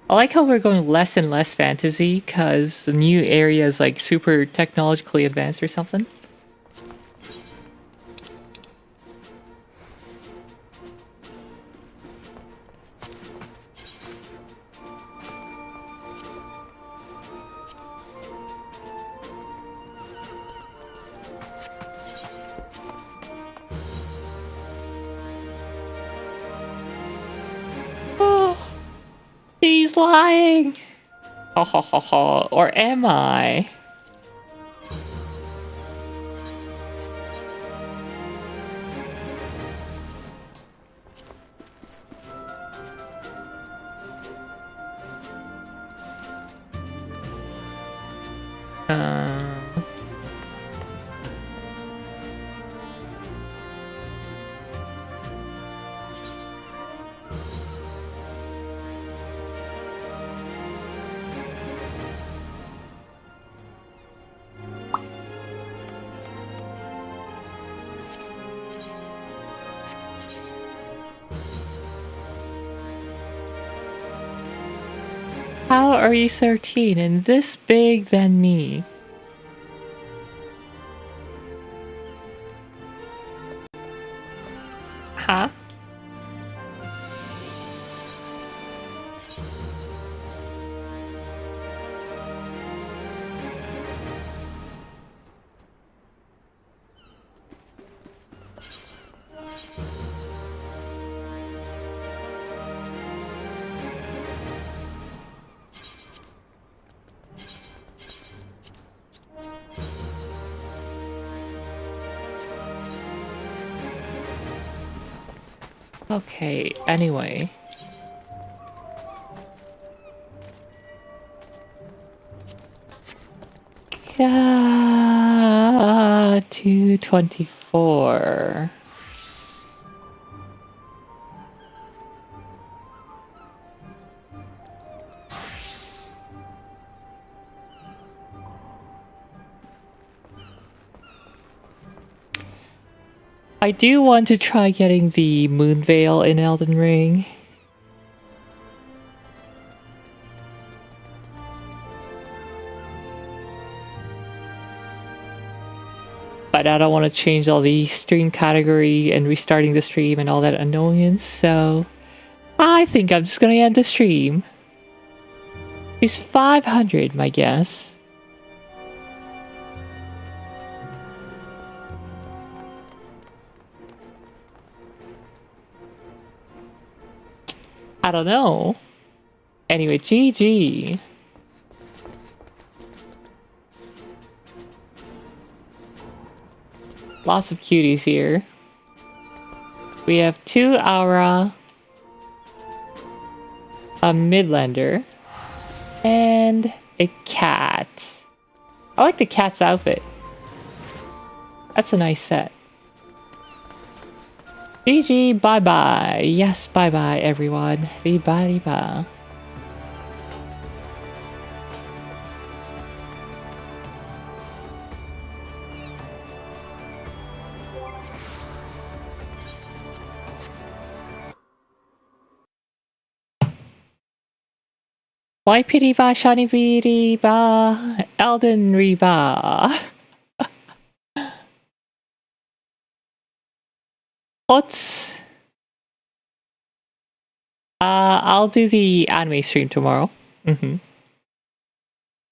I like how we're going less and less fantasy because the new area is like super technologically advanced or something. He's lying! Ha ha ha ha. Or am I? How are you 13 and this big than me? Huh? Okay, anyway. Yeah, 224. I do want to try getting the Moon Veil in Elden Ring. But I don't want to change all the stream category and restarting the stream and all that annoyance, so I think I'm just gonna end the stream. It's 500, my guess. I don't know. Anyway, GG. Lots of cuties here. We have 2 Aura, a Midlander, and a cat. I like the cat's outfit. That's a nice set. GG, bye-bye. Yes, bye-bye, everyone. Bye-bye. Why pity ba shani pity ba? Elden Riva. Let's... I'll do the anime stream tomorrow.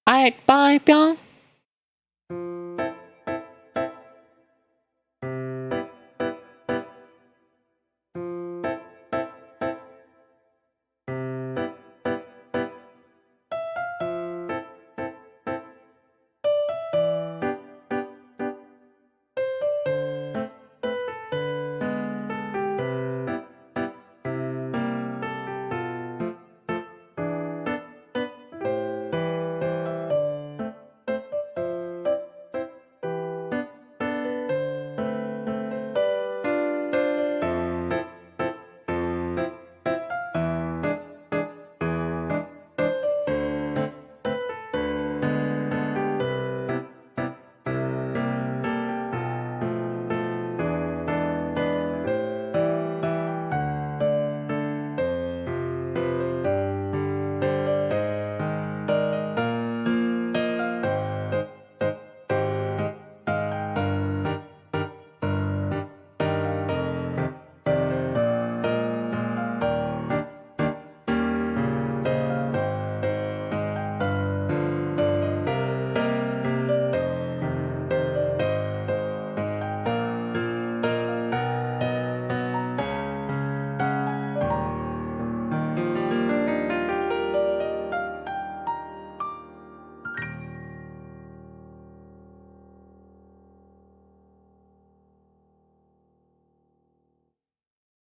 Alright, bye, Pyong.